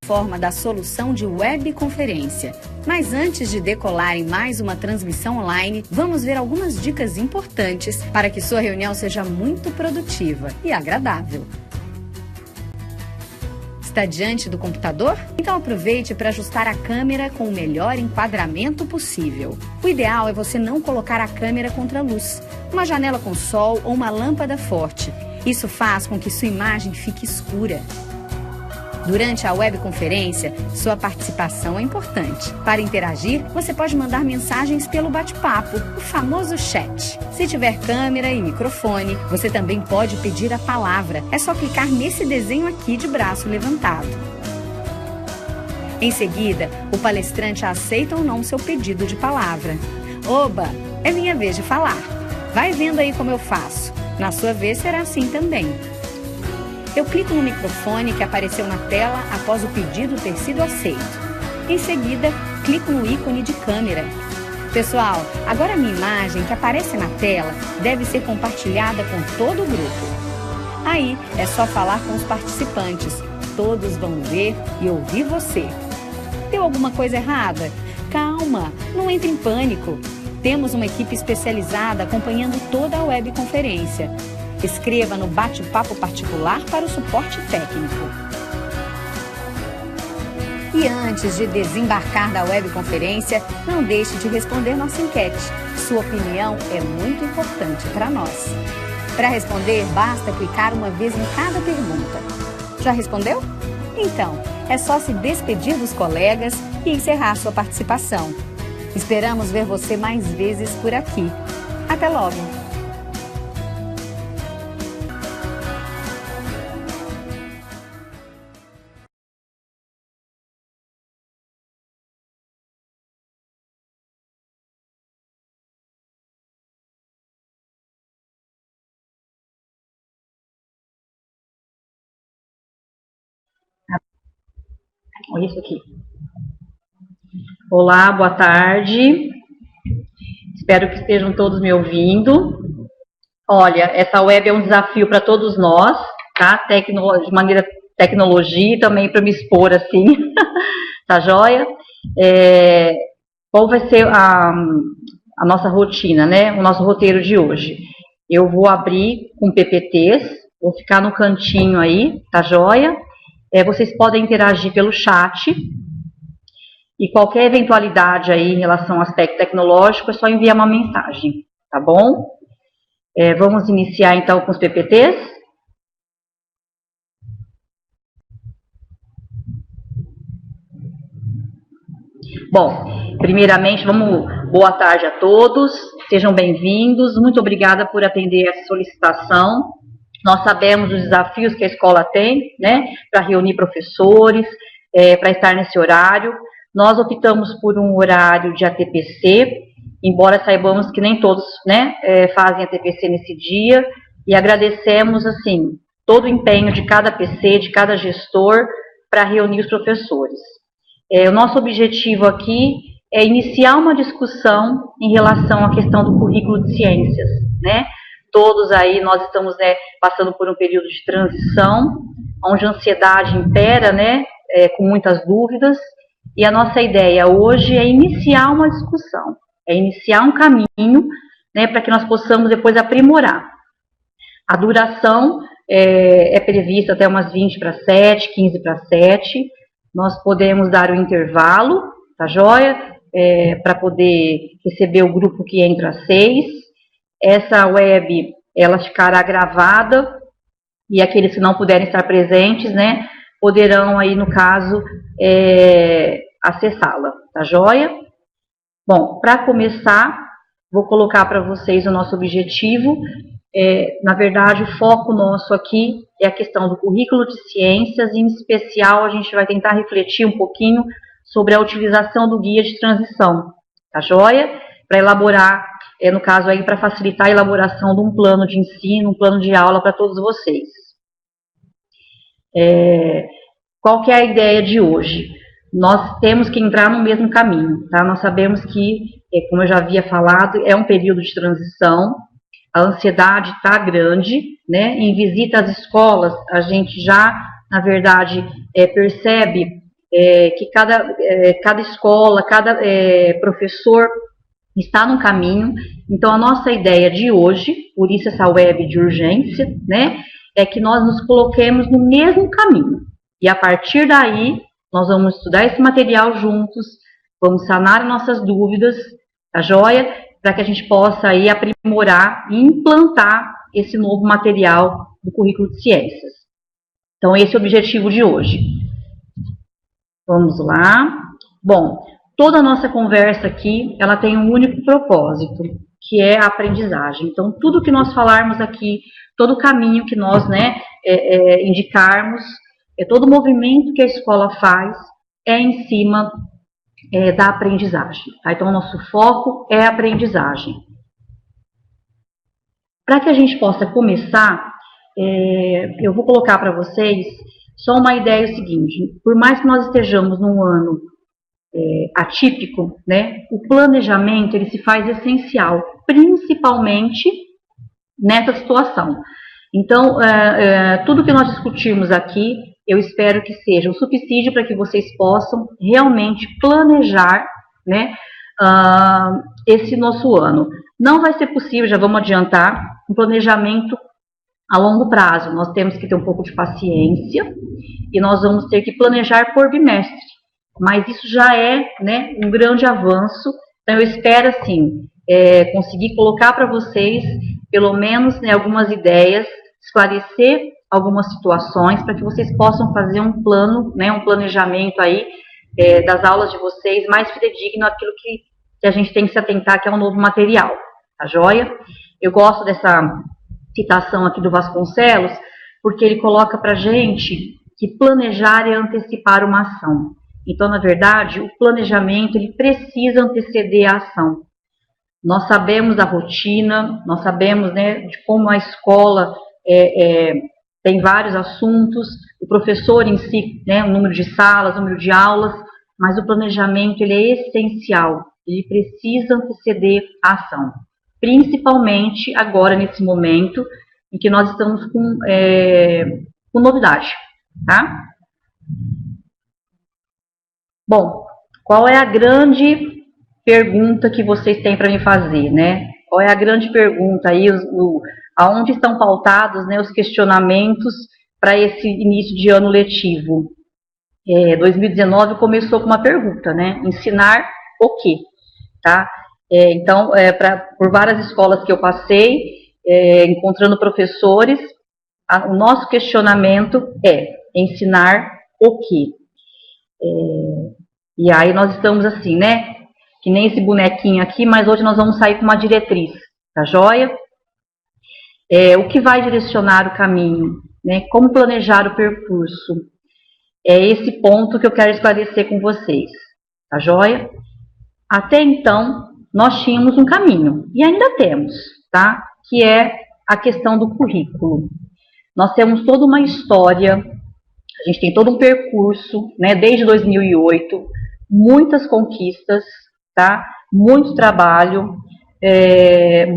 Forma da solução de webconferência. Mas antes de decolar em mais uma transmissão online, vamos ver algumas dicas importantes para que sua reunião seja muito produtiva e agradável. Está diante do computador? Então aproveite para ajustar a câmera com o melhor enquadramento possível. O ideal é você não colocar a câmera contra a luz, uma janela com sol ou uma lâmpada forte. Isso faz com que sua imagem fique escura. Durante a webconferência, sua participação é importante. Para interagir, você pode mandar mensagens pelo bate-papo, o famoso chat. Se tiver câmera e microfone, você também pode pedir a palavra. É só clicar nesse desenho aqui de braço levantado. Em seguida, o palestrante aceita ou não seu pedido de palavra. Oba, é minha vez de falar. Vai vendo aí como eu faço. Na sua vez será assim também. Eu clico no microfone que apareceu na tela após o pedido ter sido aceito. Em seguida, clico no ícone de câmera. Pessoal, agora a minha imagem que aparece na tela deve ser compartilhada com todo o grupo. Aí é só falar com os participantes. Todos vão ver e ouvir você. Deu alguma coisa errada? Calma, não entre em pânico. Temos uma equipe especializada acompanhando toda a webconferência. Escreva no bate-papo particular para o suporte técnico. E antes de desembarcar da webconferência, não deixe de responder nossa enquete. Sua opinião é muito importante para nós. Para responder, basta clicar uma vez em cada pergunta. Já respondeu? Então, é só se despedir dos colegas e encerrar sua participação. Esperamos ver você mais vezes por aqui. Até logo! Olha isso aqui. Olá, boa tarde. Espero que estejam todos me ouvindo. Olha, essa web é um desafio para todos nós, tá? De maneira tecnologia e também para me expor assim, tá joia? Qual vai ser a nossa rotina, né? O nosso roteiro de hoje. Eu vou abrir com PPTs, vou ficar no cantinho aí, tá joia? Vocês podem interagir pelo chat e qualquer eventualidade aí em relação ao aspecto tecnológico é só enviar uma mensagem, tá bom? Vamos iniciar então com os PPTs. Bom, primeiramente, boa tarde a todos, sejam bem-vindos, muito obrigada por atender essa solicitação. Nós sabemos os desafios que a escola tem, né, para reunir professores, para estar nesse horário. Nós optamos por um horário de ATPC, embora saibamos que nem todos, né, fazem ATPC nesse dia, e agradecemos, assim, todo o empenho de cada PC, de cada gestor, para reunir os professores. O nosso objetivo aqui é iniciar uma discussão em relação à questão do currículo de ciências, né? Todos aí, nós estamos, né, passando por um período de transição, onde a ansiedade impera, né, com muitas dúvidas, e a nossa ideia hoje é iniciar uma discussão, é iniciar um caminho, né, para que nós possamos depois aprimorar. A duração é prevista até umas 20 para 7, 15 para 7, nós podemos dar o intervalo, tá joia? Para poder receber o grupo que entra às 6. Essa web, ela ficará gravada e aqueles que não puderem estar presentes, né, poderão aí, no caso, acessá-la, tá joia? Bom, para começar, vou colocar para vocês o nosso objetivo. Na verdade, o foco nosso aqui é a questão do currículo de ciências, e em especial a gente vai tentar refletir um pouquinho sobre a utilização do guia de transição, tá joia? Para elaborar, no caso aí, para facilitar a elaboração de um plano de ensino, um plano de aula para todos vocês. Qual que é a ideia de hoje? Nós temos que entrar no mesmo caminho, tá? Nós sabemos que, como eu já havia falado, é um período de transição, a ansiedade está grande, né? Em visita às escolas, a gente já, na verdade, percebe que cada escola, cada professor está no caminho. Então, a nossa ideia de hoje, por isso essa web de urgência, né, é que nós nos coloquemos no mesmo caminho. E a partir daí, nós vamos estudar esse material juntos, vamos sanar nossas dúvidas, tá joia? Para que a gente possa aí aprimorar e implantar esse novo material do currículo de ciências. Então, esse é o objetivo de hoje. Vamos lá. Bom, toda a nossa conversa aqui, ela tem um único propósito, que é a aprendizagem. Então, tudo que nós falarmos aqui, todo o caminho que nós, né, indicarmos, todo o movimento que a escola faz é em cima da aprendizagem. Tá? Então, o nosso foco é a aprendizagem. Para que a gente possa começar, eu vou colocar para vocês só uma ideia seguinte. Por mais que nós estejamos num ano atípico, né, o planejamento ele se faz essencial, principalmente nessa situação. Então, tudo que nós discutirmos aqui, eu espero que seja um subsídio para que vocês possam realmente planejar, né, esse nosso ano. Não vai ser possível, já vamos adiantar, um planejamento a longo prazo. Nós temos que ter um pouco de paciência e nós vamos ter que planejar por bimestre. Mas isso já é, né, um grande avanço. Então, eu espero, assim, conseguir colocar para vocês, pelo menos, né, algumas ideias, esclarecer algumas situações, para que vocês possam fazer um plano, né, um planejamento aí das aulas de vocês mais fidedigno àquilo que a gente tem que se atentar, que é um novo material. Tá joia? Eu gosto dessa citação aqui do Vasconcelos, porque ele coloca para a gente que planejar é antecipar uma ação. Então, na verdade, o planejamento ele precisa anteceder a ação. Nós sabemos da rotina, nós sabemos, né, de como a escola tem vários assuntos, o professor em si, né, o número de salas, o número de aulas, mas o planejamento ele é essencial, ele precisa anteceder a ação. Principalmente agora, nesse momento, em que nós estamos com novidade, tá? Bom, qual é a grande pergunta que vocês têm para me fazer, né? Qual é a grande pergunta aí, aonde estão pautados, né, os questionamentos para esse início de ano letivo? 2019 começou com uma pergunta, né? Ensinar o quê? Tá? Então, por várias escolas que eu passei, encontrando professores, o nosso questionamento é ensinar o quê? E aí nós estamos assim, né? Que nem esse bonequinho aqui, mas hoje nós vamos sair com uma diretriz, tá joia? O que vai direcionar o caminho, né? Como planejar o percurso? É esse ponto que eu quero esclarecer com vocês, tá joia? Até então, nós tínhamos um caminho, e ainda temos, tá? Que é a questão do currículo. Nós temos toda uma história, a gente tem todo um percurso, né? Desde 2008, muitas conquistas, tá? Muito trabalho,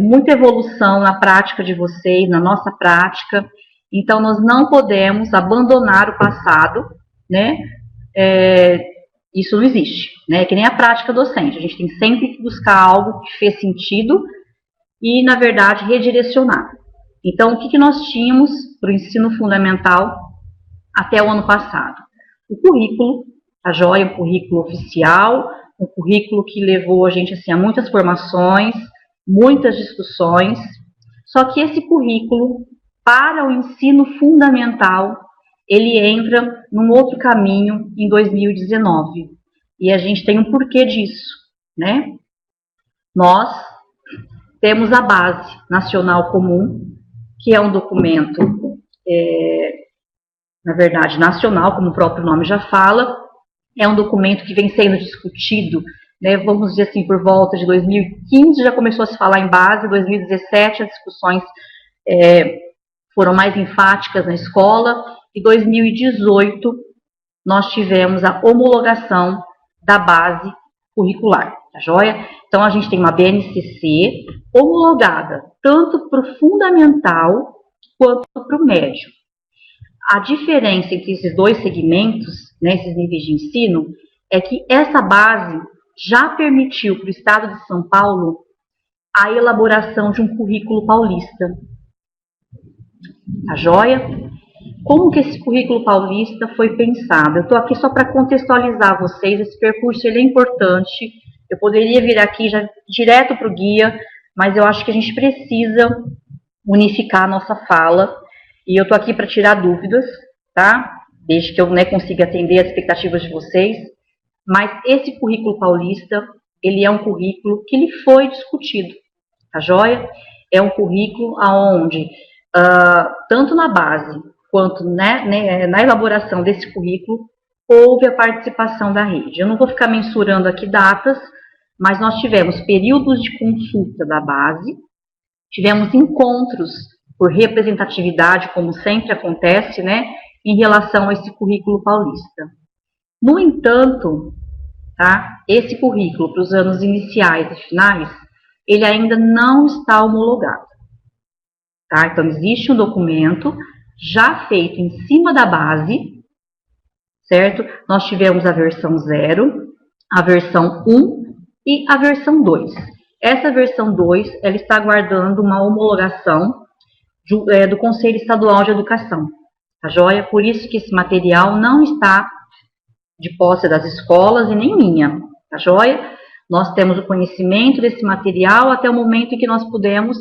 muita evolução na prática de vocês, na nossa prática. Então, nós não podemos abandonar o passado, né? Isso não existe, né? Que nem a prática docente. A gente tem sempre que buscar algo que fez sentido e, na verdade, redirecionar. Então, o que nós tínhamos para o ensino fundamental até o ano passado? O currículo, a joia, o currículo oficial, um currículo que levou a gente assim, a muitas formações, muitas discussões. Só que esse currículo, para o ensino fundamental, ele entra num outro caminho em 2019. E a gente tem um porquê disso, né? Nós temos a Base Nacional Comum, que é um documento, na verdade, nacional, como o próprio nome já fala. É um documento que vem sendo discutido, né, vamos dizer assim, por volta de 2015, já começou a se falar em base, 2017 as discussões foram mais enfáticas na escola, e 2018 nós tivemos a homologação da base curricular, tá joia? Então a gente tem uma BNCC homologada tanto para o fundamental quanto para o médio. A diferença entre esses dois segmentos né, esses níveis de ensino, é que essa base já permitiu para o Estado de São Paulo a elaboração de um currículo paulista. Tá joia? Como que esse currículo paulista foi pensado? Eu estou aqui só para contextualizar vocês, esse percurso ele é importante. Eu poderia vir aqui já direto para o guia, mas eu acho que a gente precisa unificar a nossa fala. E eu estou aqui para tirar dúvidas, tá? Desde que eu, né, consiga atender as expectativas de vocês. Mas esse currículo paulista, ele é um currículo que ele foi discutido, tá joia? É um currículo onde, tanto na base quanto na elaboração desse currículo, houve a participação da rede. Eu não vou ficar mensurando aqui datas, mas nós tivemos períodos de consulta da base, tivemos encontros por representatividade, como sempre acontece, né, em relação a esse currículo paulista. No entanto, tá, esse currículo para os anos iniciais e finais, ele ainda não está homologado. Tá? Então, existe um documento já feito em cima da base, certo? Nós tivemos a versão 0, a versão 1 e a versão 2. Essa versão 2, ela está aguardando uma homologação do Conselho Estadual de Educação, tá joia? Por isso que esse material não está de posse das escolas e nem minha, tá joia? Nós temos o conhecimento desse material até o momento em que nós pudemos,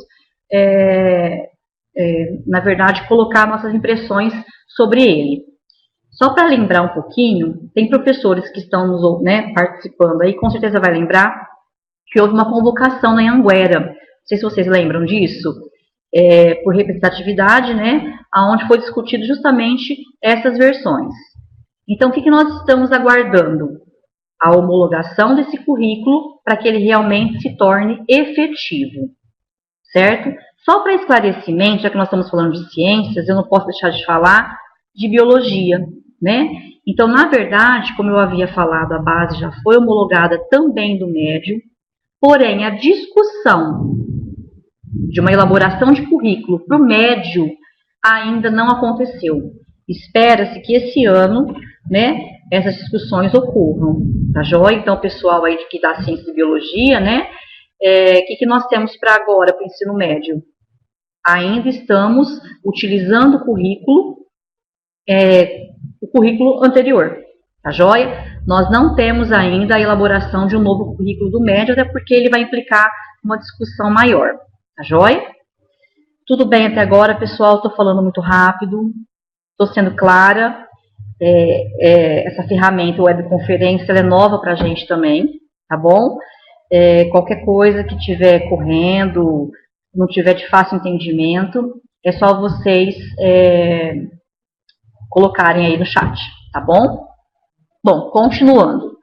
na verdade, colocar nossas impressões sobre ele. Só para lembrar um pouquinho, tem professores que estão participando aí, com certeza vai lembrar que houve uma convocação na Anhanguera. Não sei se vocês lembram disso, por representatividade, né, onde foi discutido justamente essas versões. Então, o que nós estamos aguardando? A homologação desse currículo para que ele realmente se torne efetivo, certo? Só para esclarecimento, já que nós estamos falando de ciências, eu não posso deixar de falar de biologia, né? Então, na verdade, como eu havia falado, a base já foi homologada também do médio, porém, a discussão de uma elaboração de currículo para o médio ainda não aconteceu. Espera-se que esse ano, né, essas discussões ocorram, tá joia? Então, pessoal aí que dá ciência e biologia, né, que nós temos para agora, para o ensino médio? Ainda estamos utilizando o currículo anterior, tá joia? Nós não temos ainda a elaboração de um novo currículo do médio, até porque ele vai implicar uma discussão maior, tá joia? Tudo bem até agora, pessoal? Estou falando muito rápido, estou sendo clara. Essa ferramenta webconferência ela é nova para a gente também, tá bom? Qualquer coisa que estiver correndo, não tiver de fácil entendimento, é só vocês colocarem aí no chat, tá bom? Bom, continuando.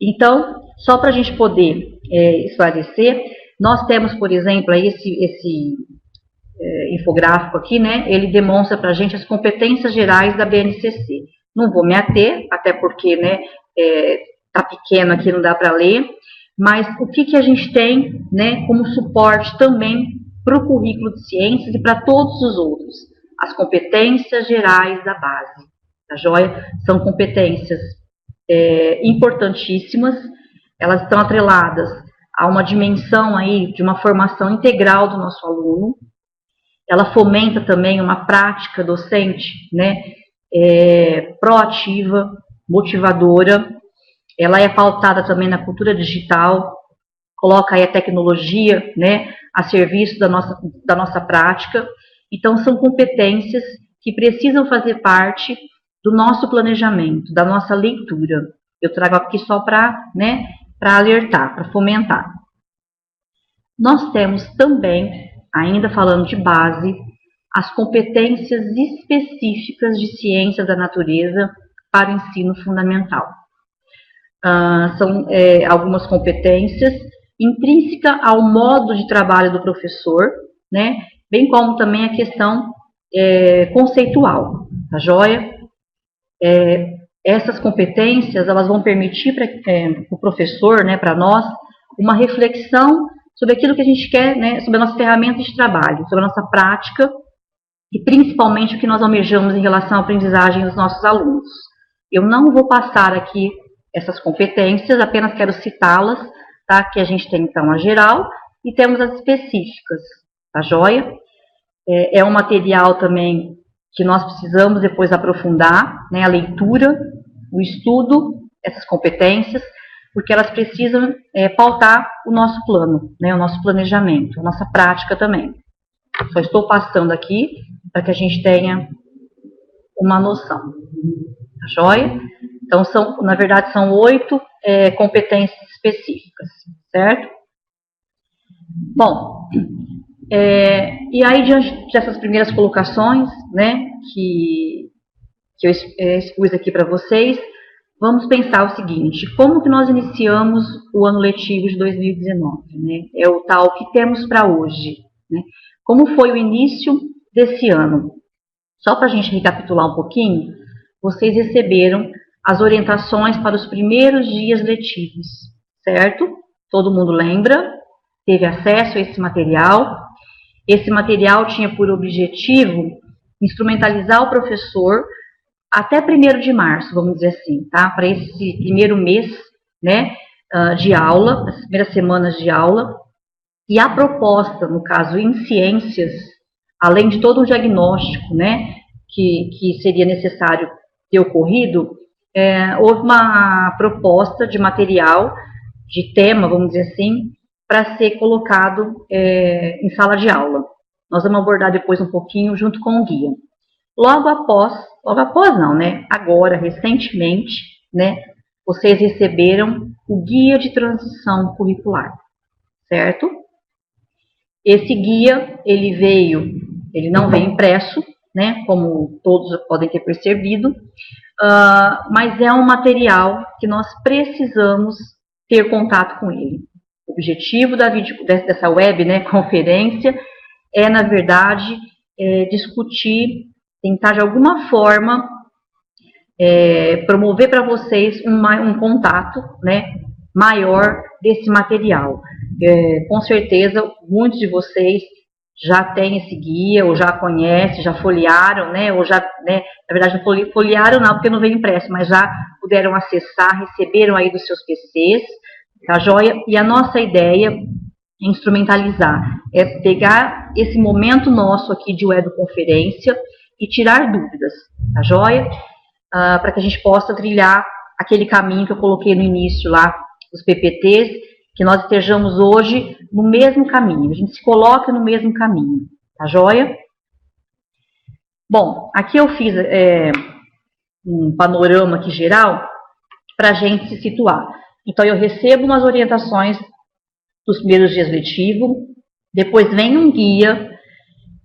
Então, só para a gente poder esclarecer, nós temos, por exemplo, aí esse infográfico aqui, né? Ele demonstra para a gente as competências gerais da BNCC. Não vou me ater, até porque, né, tá pequeno aqui, não dá para ler, mas o que a gente tem, né, como suporte também para o currículo de ciências e para todos os outros? As competências gerais da base, tá joia? São competências importantíssimas, elas estão atreladas a uma dimensão aí de uma formação integral do nosso aluno. Ela fomenta também uma prática docente, né, proativa, motivadora. Ela é pautada também na cultura digital, coloca aí a tecnologia, né, a serviço da nossa prática. Então, são competências que precisam fazer parte do nosso planejamento, da nossa leitura. Eu trago aqui só para, né, para alertar, para fomentar. Nós temos também, ainda falando de base, as competências específicas de ciências da natureza para o ensino fundamental. São algumas competências intrínsecas ao modo de trabalho do professor, né, bem como também a questão conceitual, tá joia? Essas competências, elas vão permitir para o professor, né, para nós, uma reflexão sobre aquilo que a gente quer, né, sobre a nossa ferramenta de trabalho, sobre a nossa prática e principalmente o que nós almejamos em relação à aprendizagem dos nossos alunos. Eu não vou passar aqui essas competências, apenas quero citá-las, tá? Que a gente tem, então, a geral e temos as específicas, tá joia? É um material também que nós precisamos depois aprofundar, né? A leitura, o estudo, essas competências, porque elas precisam pautar o nosso plano, né? O nosso planejamento, a nossa prática também. Só estou passando aqui para que a gente tenha uma noção, tá joia? Então, na verdade, são 8 competências específicas, certo? Bom, e aí, diante dessas primeiras colocações, né, que eu expus aqui para vocês, vamos pensar o seguinte: como que nós iniciamos o ano letivo de 2019? Né? É o tal que temos para hoje. Né? Como foi o início desse ano? Só para a gente recapitular um pouquinho, vocês receberam as orientações para os primeiros dias letivos, certo? Todo mundo lembra? Teve acesso a esse material. Esse material tinha por objetivo instrumentalizar o professor até 1º de março, vamos dizer assim, tá? Para esse primeiro mês, né, de aula, as primeiras semanas de aula. E a proposta, no caso, em ciências, além de todo um diagnóstico, né, que seria necessário ter ocorrido, houve uma proposta de material, de tema, vamos dizer assim, para ser colocado em sala de aula. Nós vamos abordar depois um pouquinho junto com o guia. Logo após não, né? Agora, recentemente, né? Vocês receberam o guia de transição curricular, certo? Esse guia, ele não veio impresso, né? Como todos podem ter percebido, mas é um material que nós precisamos ter contato com ele. O objetivo dessa web, né, conferência é, na verdade, discutir, tentar de alguma forma promover para vocês um contato, né, maior desse material. Com certeza, muitos de vocês já têm esse guia, ou já conhecem, já folhearam, né, ou já, né, na verdade não folhearam não, porque não veio impresso, mas já puderam acessar, receberam aí dos seus PCs, tá joia? E a nossa ideia é instrumentalizar, é pegar esse momento nosso aqui de webconferência e tirar dúvidas, tá joia? Para que a gente possa trilhar aquele caminho que eu coloquei no início lá, dos PPTs, que nós estejamos hoje no mesmo caminho, a gente se coloca no mesmo caminho, tá joia? Bom, aqui eu fiz um panorama aqui geral para a gente se situar. Então, eu recebo umas orientações dos primeiros dias letivos, depois vem um guia,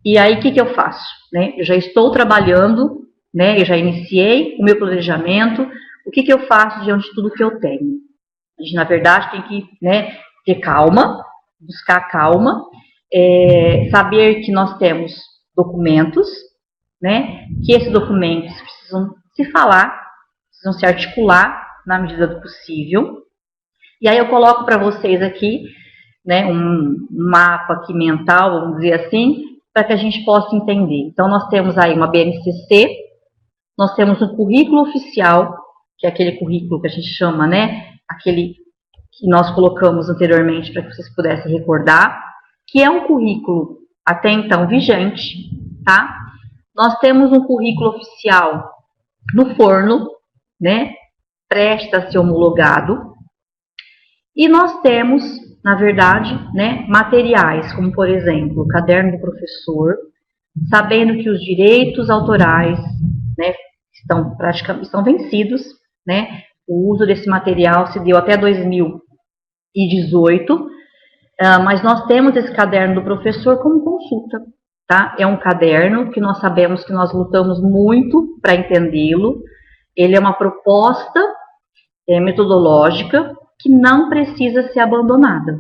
e aí o que eu faço? Né? Eu já estou trabalhando, né? Eu já iniciei o meu planejamento, o que eu faço diante de tudo que eu tenho? A gente, na verdade, tem que, né, ter calma, buscar calma, saber que nós temos documentos, né, que esses documentos precisam se falar, precisam se articular na medida do possível. E aí eu coloco para vocês aqui, né, um mapa aqui mental, vamos dizer assim, para que a gente possa entender. Então, nós temos aí uma BNCC, nós temos um currículo oficial, que é aquele currículo que a gente chama, né, aquele que nós colocamos anteriormente para que vocês pudessem recordar, que é um currículo até então vigente, tá? Nós temos um currículo oficial no forno, né, prestes a ser homologado, e nós temos, na verdade, né, materiais, como, por exemplo, o caderno do professor, sabendo que os direitos autorais, né, estão vencidos, né, o uso desse material se deu até 2018, mas nós temos esse caderno do professor como consulta, tá? É um caderno que nós sabemos que nós lutamos muito para entendê-lo, ele é uma proposta metodológica que não precisa ser abandonada,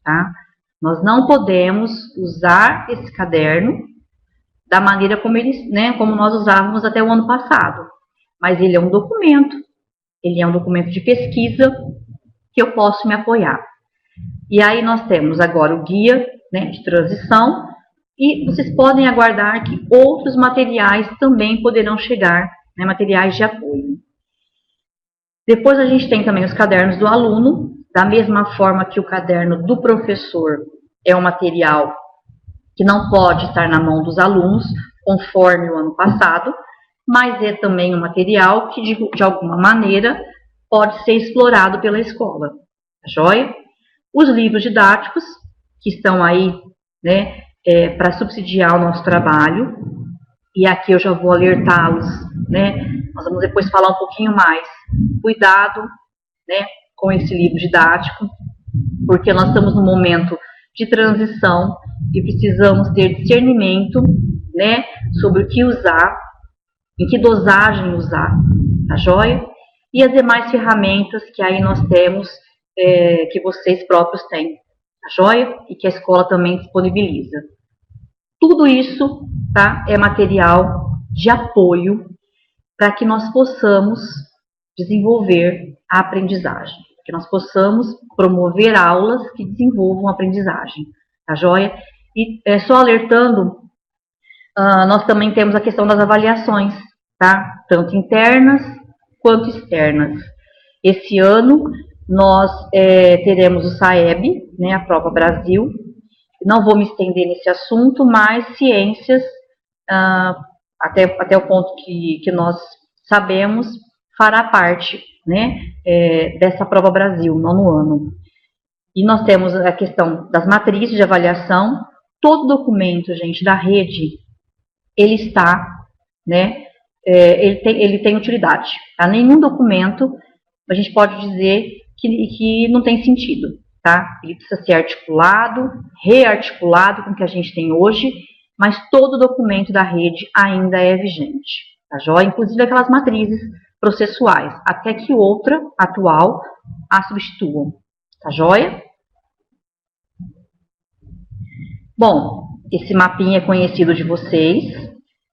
tá? Nós não podemos usar esse caderno da maneira como nós usávamos até o ano passado, mas ele é um documento de pesquisa que eu posso me apoiar. E aí nós temos agora o guia, né, de transição, e vocês podem aguardar que outros materiais também poderão chegar, né, materiais de apoio. Depois a gente tem também os cadernos do aluno, da mesma forma que o caderno do professor é um material que não pode estar na mão dos alunos, conforme o ano passado, mas é também um material que, de alguma maneira, pode ser explorado pela escola. Tá joia? Os livros didáticos, que estão aí, né, para subsidiar o nosso trabalho, e aqui eu já vou alertá-los, né, nós vamos depois falar um pouquinho mais. Cuidado, né, com esse livro didático, porque nós estamos num momento de transição e precisamos ter discernimento, né, sobre o que usar, em que dosagem usar, tá joia? E as demais ferramentas que aí nós temos, que vocês próprios têm, tá joia? E que a escola também disponibiliza. Tudo isso, tá, é material de apoio para que nós possamos desenvolver a aprendizagem, que nós possamos promover aulas que desenvolvam a aprendizagem, tá joia? E só alertando, nós também temos a questão das avaliações, tá? Tanto internas quanto externas. Esse ano nós teremos o SAEB, né, a Prova Brasil. Não vou me estender nesse assunto, mas ciências, até o ponto que nós sabemos, fará parte, né, dessa Prova Brasil, nono ano. E nós temos a questão das matrizes de avaliação. Todo documento, gente, da rede, ele está, né, ele tem utilidade. Tá? Nenhum documento a gente pode dizer que não tem sentido. Tá? Ele precisa ser articulado, rearticulado com o que a gente tem hoje, mas todo documento da rede ainda é vigente. Tá joia? Inclusive aquelas matrizes processuais, até que outra atual a substituam. Tá joia? Bom, esse mapinha é conhecido de vocês,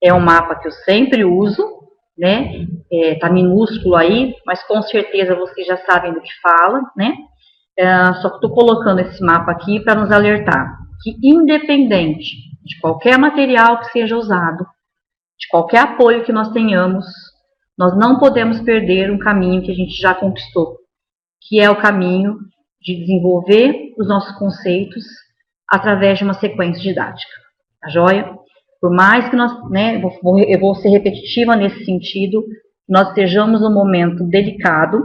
é um mapa que eu sempre uso, né? Tá minúsculo aí, mas com certeza vocês já sabem do que fala, né? Só que estou colocando esse mapa aqui para nos alertar que, independente de qualquer material que seja usado, de qualquer apoio que nós tenhamos, nós não podemos perder um caminho que a gente já conquistou, que é o caminho de desenvolver os nossos conceitos através de uma sequência didática. Tá joia? Por mais que nós, né, eu vou ser repetitiva nesse sentido, nós estejamos num momento delicado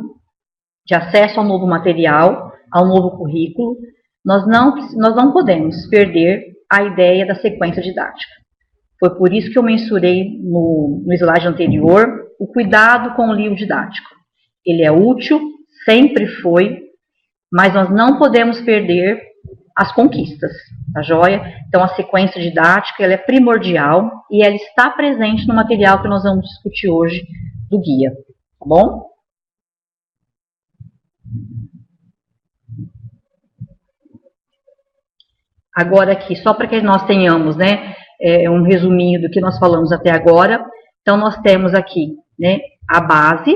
de acesso ao novo material, ao novo currículo, nós não podemos perder a ideia da sequência didática. Foi por isso que eu mensurei no slide anterior o cuidado com o livro didático. Ele é útil, sempre foi, mas nós não podemos perder as conquistas, tá joia? Então, a sequência didática ela é primordial e ela está presente no material que nós vamos discutir hoje do guia, tá bom? Agora aqui, só para que nós tenhamos, né, um resuminho do que nós falamos até agora. Então, nós temos aqui, né, a base,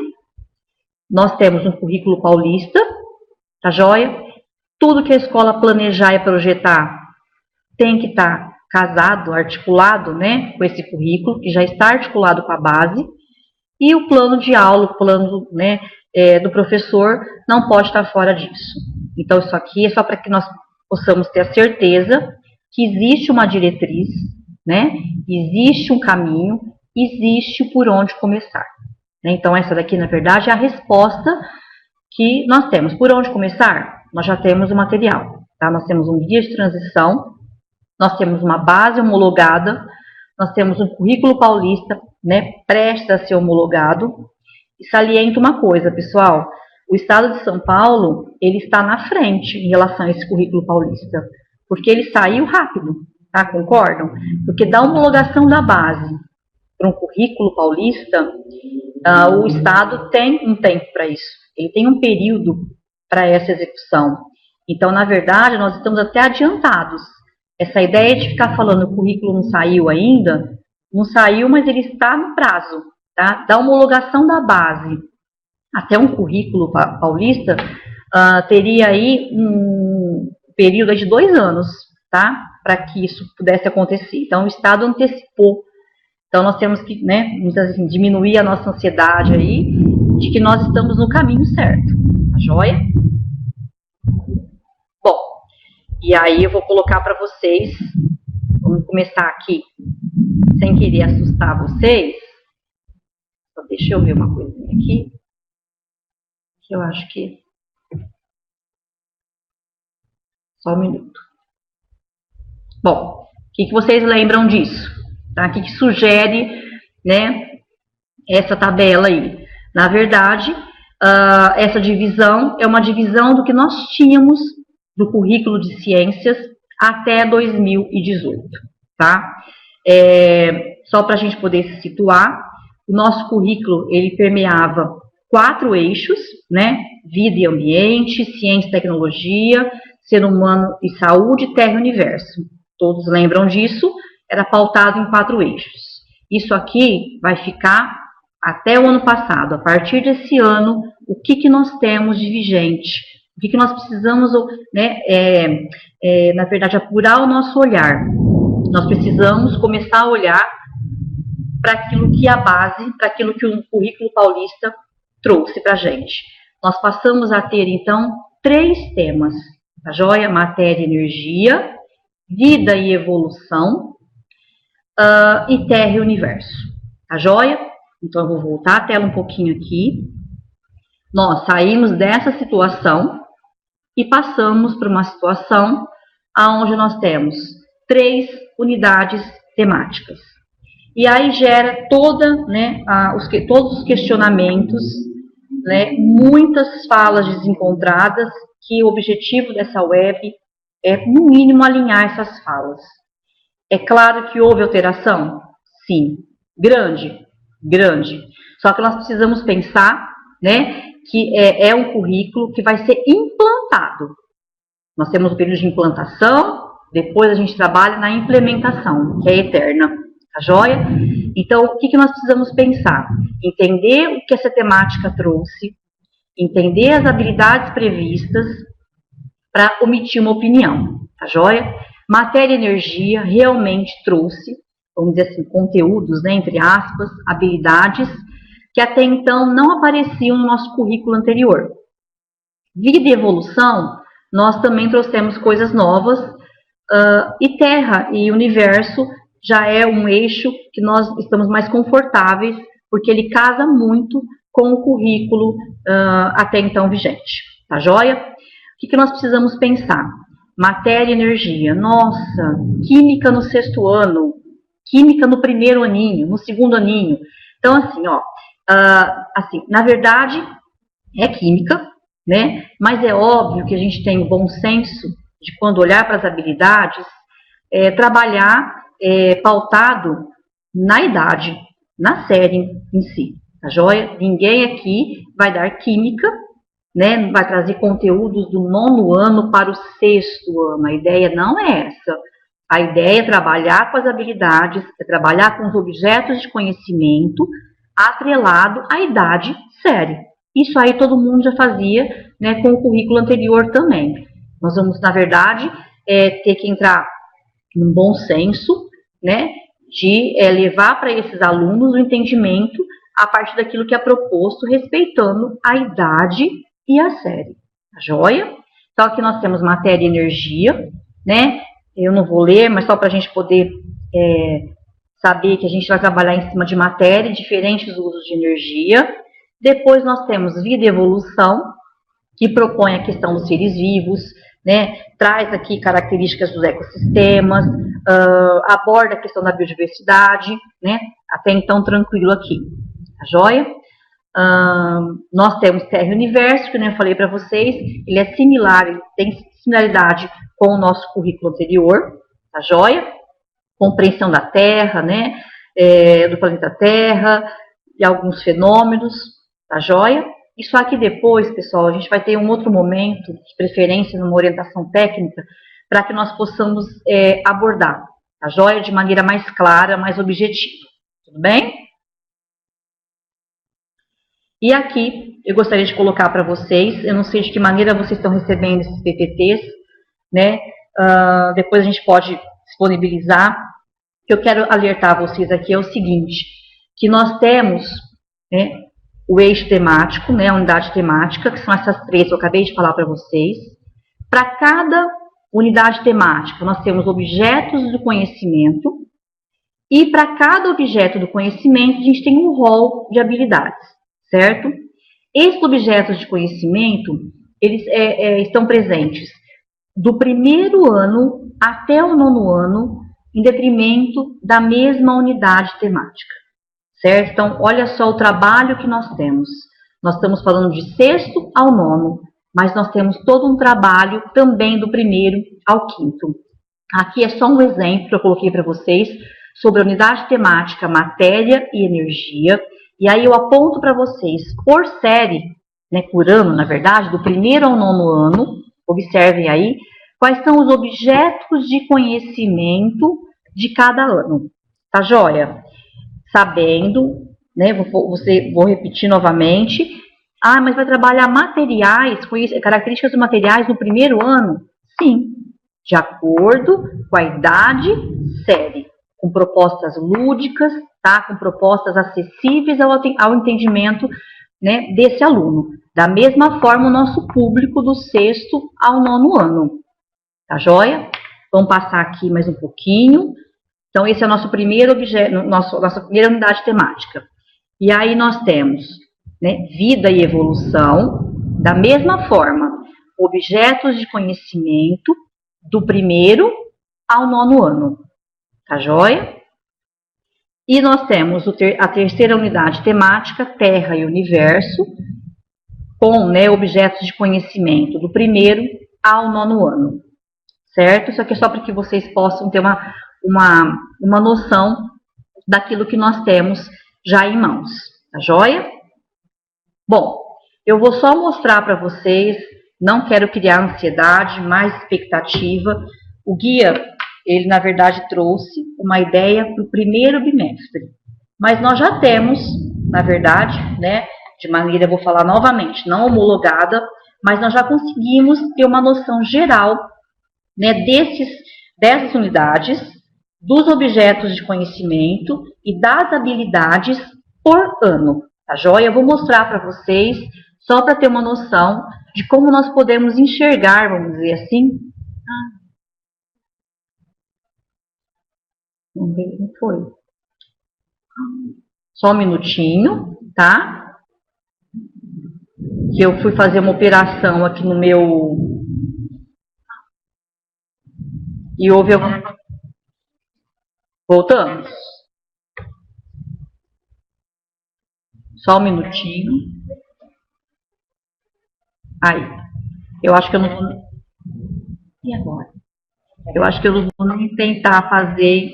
nós temos um currículo paulista, tá joia? Tudo que a escola planejar e projetar tem que estar casado, articulado, né, com esse currículo, que já está articulado com a base, e o plano de aula, o plano, né, do professor não pode estar fora disso. Então, isso aqui é só para que nós possamos ter a certeza que existe uma diretriz, né, existe um caminho, existe por onde começar. Então, essa daqui, na verdade, é a resposta que nós temos. Por onde começar? Nós já temos o material, tá? Nós temos um guia de transição, nós temos uma base homologada, nós temos um currículo paulista, né, prestes a ser homologado. E saliento uma coisa, pessoal, o Estado de São Paulo, ele está na frente em relação a esse currículo paulista, porque ele saiu rápido, tá? Concordam? Porque da homologação da base para um currículo paulista, o Estado tem um tempo para isso, ele tem um período para essa execução. Então, na verdade, nós estamos até adiantados. Essa ideia de ficar falando que o currículo não saiu ainda, não saiu, mas ele está no prazo, tá? Da homologação da base até um currículo paulista, teria aí um período de 2 anos, tá? Para que isso pudesse acontecer. Então, o Estado antecipou. Então, nós temos que, né, assim, diminuir a nossa ansiedade aí de que nós estamos no caminho certo, tá joia? Bom, e aí eu vou colocar para vocês, vamos começar aqui, sem querer assustar vocês. Só deixa eu ver uma coisinha aqui, que eu acho que... Só um minuto. Bom, o que vocês lembram disso? Tá? O que sugere, né, essa tabela aí? Na verdade, essa divisão é uma divisão do que nós tínhamos do currículo de ciências até 2018. Tá? Só para a gente poder se situar, o nosso currículo ele permeava 4 eixos, né? Vida e ambiente, ciência e tecnologia, ser humano e saúde, terra e universo. Todos lembram disso? Era pautado em 4 eixos. Isso aqui vai ficar até o ano passado. A partir desse ano, o que nós temos de vigente? O que nós precisamos, né, na verdade, apurar o nosso olhar. Nós precisamos começar a olhar para aquilo que é a base, para aquilo que o currículo paulista trouxe para a gente. Nós passamos a ter, então, 3 temas. A joia, matéria e energia, vida e evolução, e terra e universo. A joia? Então, eu vou voltar a tela um pouquinho aqui. Nós saímos dessa situação e passamos para uma situação onde nós temos 3 unidades temáticas. E aí gera né, todos os questionamentos, né, muitas falas desencontradas, que o objetivo dessa web é, no mínimo, alinhar essas falas. É claro que houve alteração? Sim. Grande? Grande. Só que nós precisamos pensar, né, que é um currículo que vai ser implantado. Nós temos o período de implantação, depois a gente trabalha na implementação, que é eterna. Tá joia? Então, o que nós precisamos pensar? Entender o que essa temática trouxe, entender as habilidades previstas para emitir uma opinião, tá joia? Matéria e energia realmente trouxe, vamos dizer assim, conteúdos, né, entre aspas, habilidades, que até então não apareciam no nosso currículo anterior. Vida e evolução, nós também trouxemos coisas novas, e terra e universo já é um eixo que nós estamos mais confortáveis, porque ele casa muito com o currículo até então vigente. Tá joia? O que nós precisamos pensar? Matéria e energia. Nossa, química no 6º ano, química no 1º aninho, no 2º aninho. Então, assim, na verdade, é química, né? Mas é óbvio que a gente tem o bom senso de, quando olhar para as habilidades, trabalhar pautado na idade, na série em si. Tá joia? Ninguém aqui vai dar química, né? Vai trazer conteúdos do 9º ano para o 6º ano. A ideia não é essa. A ideia é trabalhar com as habilidades, é trabalhar com os objetos de conhecimento atrelado à idade série. Isso aí todo mundo já fazia, né, com o currículo anterior também. Nós vamos, na verdade, ter que entrar num bom senso, né, de levar para esses alunos o entendimento a partir daquilo que é proposto, respeitando a idade e a série. Tá joia? Então, aqui nós temos matéria e energia, né? Eu não vou ler, mas só para a gente poder saber que a gente vai trabalhar em cima de matéria e diferentes usos de energia. Depois nós temos vida e evolução, que propõe a questão dos seres vivos, né? Traz aqui características dos ecossistemas, aborda a questão da biodiversidade, né? Até então tranquilo aqui. Tá joia? Nós temos terra e universo, que eu falei para vocês, ele é similar, ele tem similaridade com o nosso currículo anterior, tá joia? Compreensão da Terra, né? Do planeta Terra, de alguns fenômenos, tá joia? Isso aqui depois, pessoal, a gente vai ter um outro momento, de preferência numa orientação técnica, para que nós possamos abordar, tá joia? De maneira mais clara, mais objetiva, tudo bem? E aqui, eu gostaria de colocar para vocês, eu não sei de que maneira vocês estão recebendo esses PPTs, né? Depois a gente pode disponibilizar. O que eu quero alertar vocês aqui é o seguinte, que nós temos, né, o eixo temático, né, a unidade temática, que são essas três que eu acabei de falar para vocês. Para cada unidade temática, nós temos objetos do conhecimento, e para cada objeto do conhecimento, a gente tem um rol de habilidades, certo? Esses objetos de conhecimento, eles estão presentes do primeiro ano até o nono ano, em detrimento da mesma unidade temática, certo? Então, olha só o trabalho que nós temos. Nós estamos falando de sexto ao nono, mas nós temos todo um trabalho também do primeiro ao quinto. Aqui é só um exemplo que eu coloquei para vocês sobre a unidade temática matéria e energia. E aí eu aponto para vocês, por série, né, por ano, na verdade, do primeiro ao nono ano, observem aí, quais são os objetos de conhecimento de cada ano. Tá joia? Sabendo, né, vou repetir novamente. Ah, mas vai trabalhar materiais, características dos materiais no primeiro ano? Sim, de acordo com a idade, série, com propostas lúdicas, tá? Com propostas acessíveis ao entendimento, né, desse aluno. Da mesma forma, o nosso público do sexto ao nono ano. Tá joia? Vamos passar aqui mais um pouquinho. Então, esse é o nosso primeiro objeto, nossa primeira unidade temática. E aí nós temos, né, vida e evolução, da mesma forma, objetos de conhecimento do primeiro ao nono ano. Tá joia? E nós temos a terceira unidade temática, Terra e Universo, com, né, objetos de conhecimento do primeiro ao nono ano. Certo? Isso aqui é só para que vocês possam ter uma noção daquilo que nós temos já em mãos. Tá joia? Bom, eu vou só mostrar para vocês, não quero criar ansiedade, mais expectativa. O guia, ele na verdade trouxe uma ideia para o primeiro bimestre. Mas nós já temos, na verdade, né, de maneira, eu vou falar novamente, não homologada, mas nós já conseguimos ter uma noção geral, né, dessas unidades, dos objetos de conhecimento e das habilidades por ano, tá joia? Eu vou mostrar para vocês, só para ter uma noção de como nós podemos enxergar, vamos dizer assim. Vamos ver como foi. Só um minutinho, tá? Que eu fui fazer uma operação aqui no meu... E houve algum... Voltamos. Só um minutinho. Aí. Eu acho que eu não vou... E agora? Eu acho que eu não vou nem tentar fazer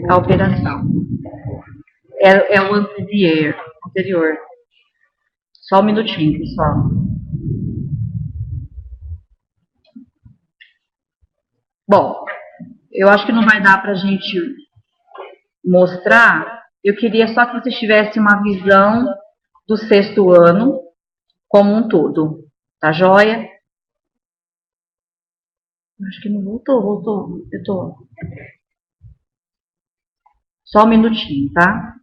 a operação. É o anterior. Só um minutinho, pessoal. Bom, eu acho que não vai dar para a gente mostrar. Eu queria só que vocês tivessem uma visão do sexto ano como um todo. Tá joia? Acho que não voltou. Eu tô. Só um minutinho, tá?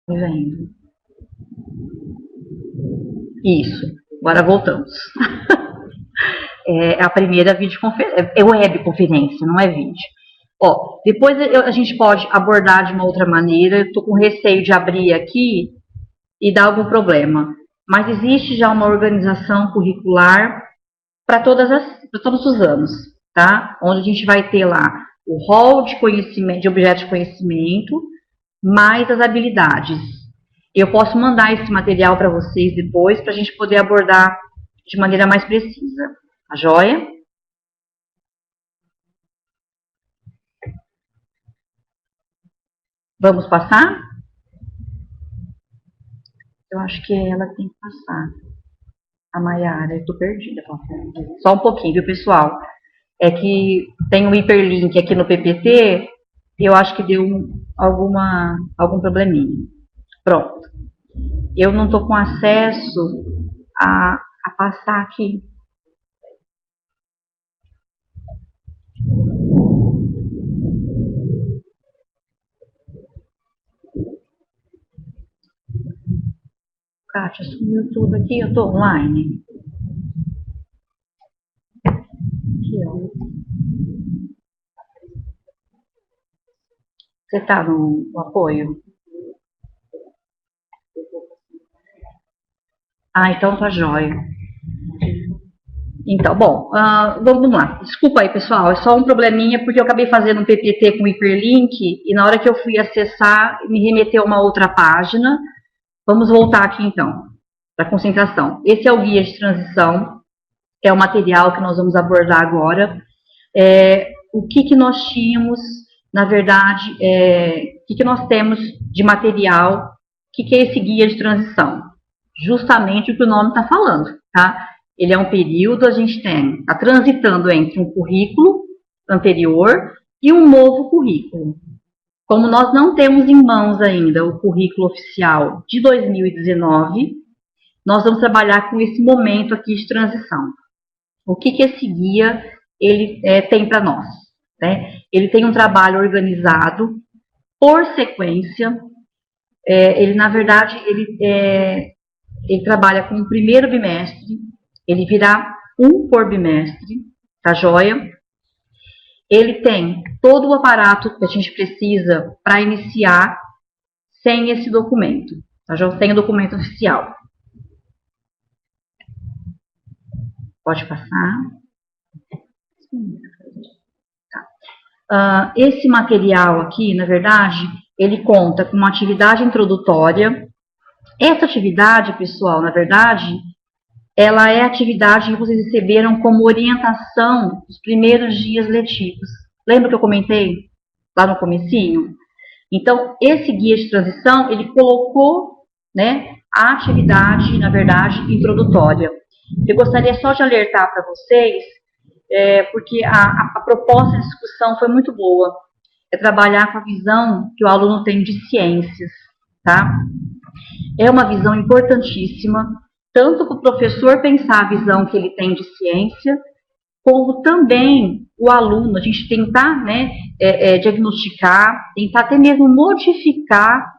Vendo. Isso. Agora voltamos. É a primeira videoconferência. É webconferência, não é vídeo. Ó, depois a gente pode abordar de uma outra maneira. Eu tô com receio de abrir aqui e dar algum problema. Mas existe já uma organização curricular para todos os anos, tá? Onde a gente vai ter lá o rol de conhecimento, de objetos de conhecimento, mais as habilidades. Eu posso mandar esse material para vocês depois, para a gente poder abordar de maneira mais precisa. Tá joia? Vamos passar? Eu acho que ela tem que passar. A Maiara, eu tô perdida. Só um pouquinho, viu, pessoal? É que tem um hiperlink aqui no PPT, e eu acho que deu algum probleminha. Pronto. Eu não tô com acesso a passar aqui. Kátia, sumiu tudo aqui, eu tô online. Aqui, ó. Você tá no apoio? Ah, então tá jóia. Então, bom, vamos lá. Desculpa aí, pessoal, é só um probleminha, porque eu acabei fazendo um PPT com hiperlink e na hora que eu fui acessar, me remeteu a uma outra página. Vamos voltar aqui, então, para a concentração. Esse é o guia de transição, é o material que nós vamos abordar agora. O que nós tínhamos, na verdade, o que nós temos de material, o que é esse guia de transição? Justamente o que o nome está falando, tá? Ele é um período, a gente está transitando entre um currículo anterior e um novo currículo. Como nós não temos em mãos ainda o currículo oficial de 2019, nós vamos trabalhar com esse momento aqui de transição. O que esse guia ele tem para nós? Né? Ele tem um trabalho organizado por sequência. Ele, na verdade, ele trabalha com o primeiro bimestre, ele virá um por bimestre, tá joia? Ele tem todo o aparato que a gente precisa para iniciar sem esse documento, tá joia? Sem o documento oficial. Pode passar. Esse material aqui, na verdade, ele conta com uma atividade introdutória. Essa atividade, pessoal, na verdade, ela é a atividade que vocês receberam como orientação dos primeiros dias letivos. Lembra que eu comentei lá no comecinho? Então, esse guia de transição, ele colocou, né, a atividade, na verdade, introdutória. Eu gostaria só de alertar para vocês, porque a proposta de discussão foi muito boa. É trabalhar com a visão que o aluno tem de ciências, tá? É uma visão importantíssima, tanto para o professor pensar a visão que ele tem de ciência, como também o aluno, a gente tentar, né, diagnosticar, tentar até mesmo modificar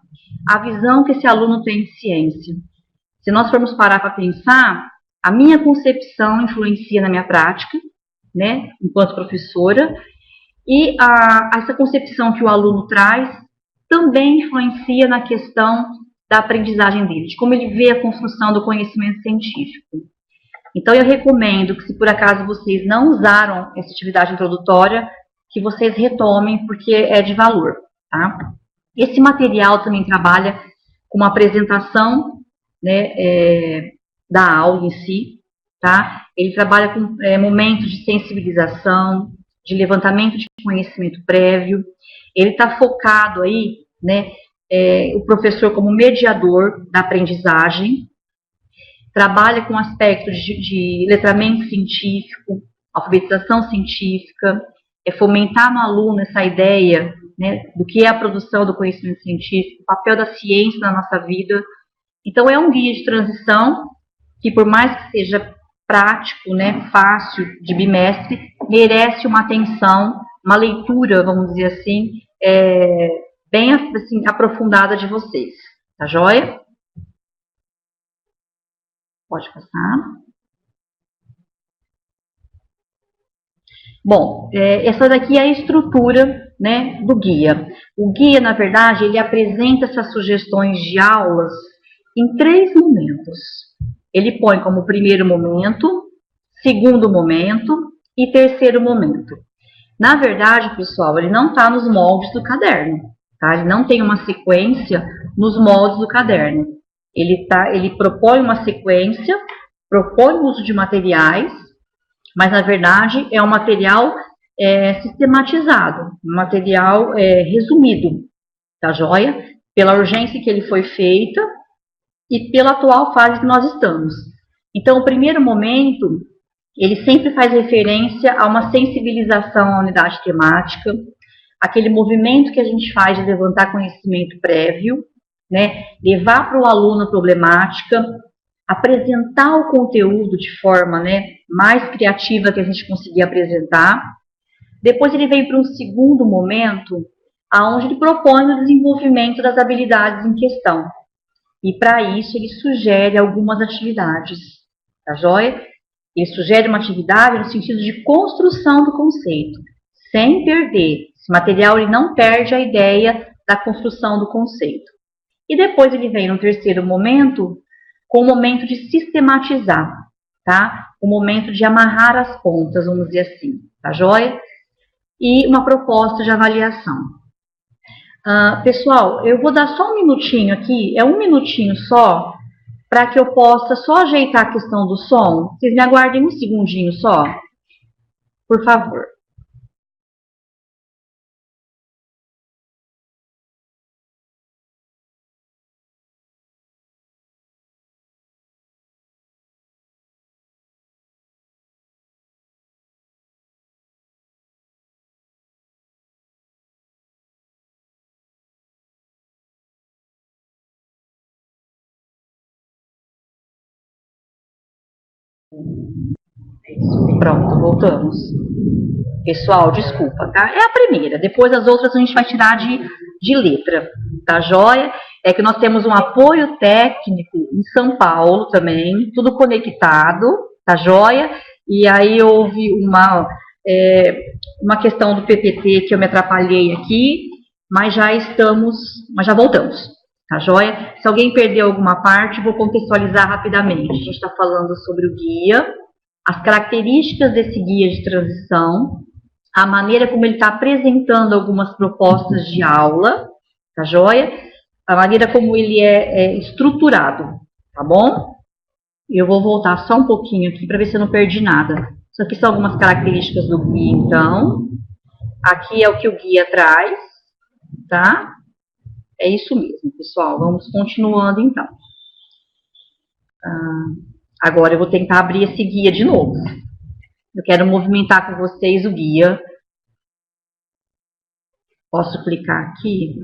a visão que esse aluno tem de ciência. Se nós formos parar para pensar, a minha concepção influencia na minha prática, né, enquanto professora, e essa concepção que o aluno traz também influencia na questão da aprendizagem dele, de como ele vê a construção do conhecimento científico. Então, eu recomendo que, se por acaso vocês não usaram essa atividade introdutória, que vocês retomem, porque é de valor, tá? Esse material também trabalha com uma apresentação, né, da aula em si, tá? Ele trabalha com momentos de sensibilização, de levantamento de conhecimento prévio. Ele está focado aí, né, o professor como mediador da aprendizagem, trabalha com aspectos de letramento científico, alfabetização científica, fomentar no aluno essa ideia, né, do que é a produção do conhecimento científico, o papel da ciência na nossa vida. Então, é um guia de transição que, por mais que seja prático, né, fácil, de bimestre, merece uma atenção, uma leitura, vamos dizer assim, bem assim, aprofundada de vocês. Tá joia? Pode passar. Bom, essa daqui é a estrutura, né, do guia. O guia, na verdade, ele apresenta essas sugestões de aulas em 3 momentos. Ele põe como primeiro momento, segundo momento e terceiro momento. Na verdade, pessoal, ele não está nos moldes do caderno, tá? Ele não tem uma sequência nos moldes do caderno. Ele propõe uma sequência, propõe o uso de materiais, mas, na verdade, é um material sistematizado, um material resumido, tá joia? Pela urgência que ele foi feita e pela atual fase que nós estamos. Então, o primeiro momento, ele sempre faz referência a uma sensibilização à unidade temática, aquele movimento que a gente faz de levantar conhecimento prévio, né, levar para o aluno a problemática, apresentar o conteúdo de forma, né, mais criativa que a gente conseguir apresentar. Depois ele vem para um segundo momento, onde ele propõe o desenvolvimento das habilidades em questão. E para isso ele sugere algumas atividades, tá joia? Ele sugere uma atividade no sentido de construção do conceito, sem perder. Esse material ele não perde a ideia da construção do conceito. E depois ele vem no terceiro momento, com o momento de sistematizar, tá? O momento de amarrar as pontas, vamos dizer assim, tá joia? E uma proposta de avaliação. Pessoal, eu vou dar só um minutinho aqui, é um minutinho só, para que eu possa só ajeitar a questão do som. Vocês me aguardem um segundinho só, por favor. Pronto, voltamos. Pessoal, desculpa, tá? É a primeira, depois as outras a gente vai tirar de letra, tá joia? É que nós temos um apoio técnico em São Paulo também, tudo conectado, tá joia? E aí houve uma questão do PPT que eu me atrapalhei aqui, mas já voltamos, tá joia? Se alguém perdeu alguma parte, vou contextualizar rapidamente. A gente está falando sobre o guia, as características desse guia de transição, a maneira como ele está apresentando algumas propostas de aula, tá joia? A maneira como ele é estruturado, tá bom? Eu vou voltar só um pouquinho aqui para ver se eu não perdi nada. Isso aqui são algumas características do guia, então. Aqui é o que o guia traz, tá? É isso mesmo, pessoal. Vamos continuando, então. Agora eu vou tentar abrir esse guia de novo. Eu quero movimentar com vocês o guia. Posso clicar aqui?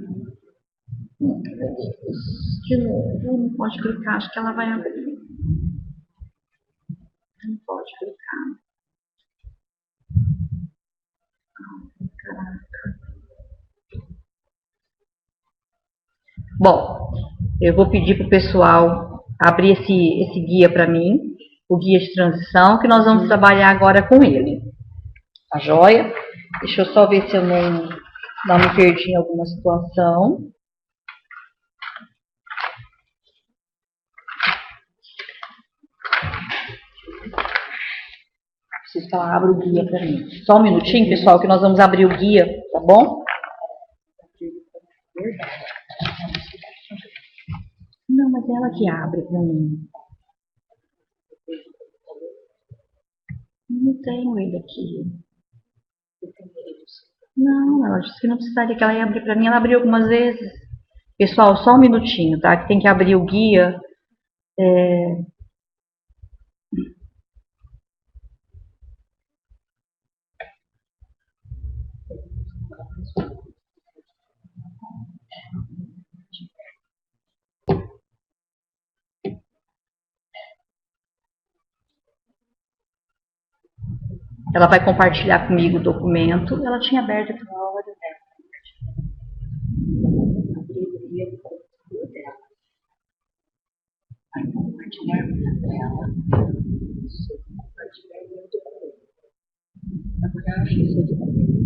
De novo, não pode clicar, acho que ela vai abrir. Não pode clicar. Caraca. Bom, eu vou pedir para o pessoal abrir esse guia para mim, o guia de transição, que nós vamos trabalhar agora com ele. Tá joia? Deixa eu só ver se eu não me perdi em alguma situação. Preciso que ela abra o guia para mim. Só um minutinho, pessoal, que nós vamos abrir o guia, tá bom? Não, mas é ela que abre para mim. Não tenho ele aqui. Não, ela disse que não precisaria, que ela ia abrir para mim. Ela abriu algumas vezes. Pessoal, só um minutinho, tá? Que tem que abrir o guia. Ela vai compartilhar comigo o documento. Ela tinha aberto aqui na hora dela. Vai compartilhar com a tela. Compartilhar o documento. Agora acho esse documento.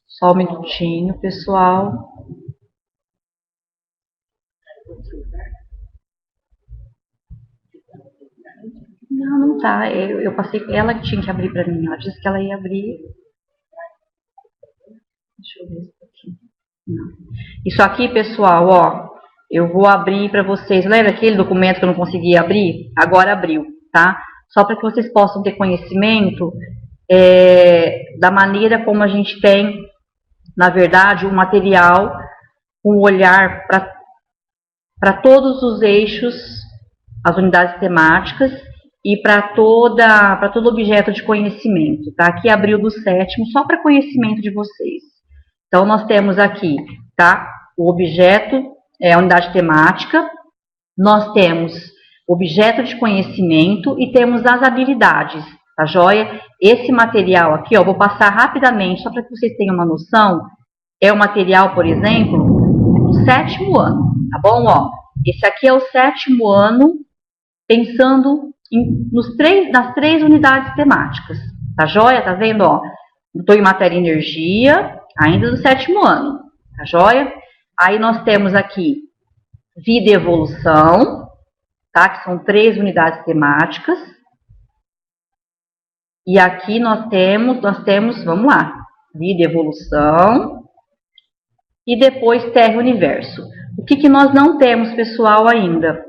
Só um minutinho, pessoal. Não tá. Eu passei, ela que tinha que abrir para mim. Ela disse que ela ia abrir. Deixa eu ver isso aqui. Não. Isso aqui, pessoal, ó. Eu vou abrir para vocês. Lembra aquele documento que eu não conseguia abrir? Agora abriu, tá? Só para que vocês possam ter conhecimento da maneira como a gente tem, na verdade, um material, um olhar para todos os eixos, as unidades temáticas, e para todo objeto de conhecimento, tá? Aqui abriu do 7º, só para conhecimento de vocês. Então, nós temos aqui, tá? O objeto, a unidade temática, nós temos objeto de conhecimento e temos as habilidades, tá joia? Esse material aqui, ó, vou passar rapidamente, só para que vocês tenham uma noção, é o material, por exemplo, 7º ano, tá bom? Ó, esse aqui é o 7º ano, pensando nas 3 unidades temáticas, tá joia? Tá vendo, ó? Estou em matéria e energia, ainda do 7º ano, tá joia? Aí nós temos aqui vida e evolução, tá? Que são 3 unidades temáticas. E aqui nós temos, vamos lá, vida e evolução. E depois Terra e Universo. O que nós não temos, pessoal, ainda?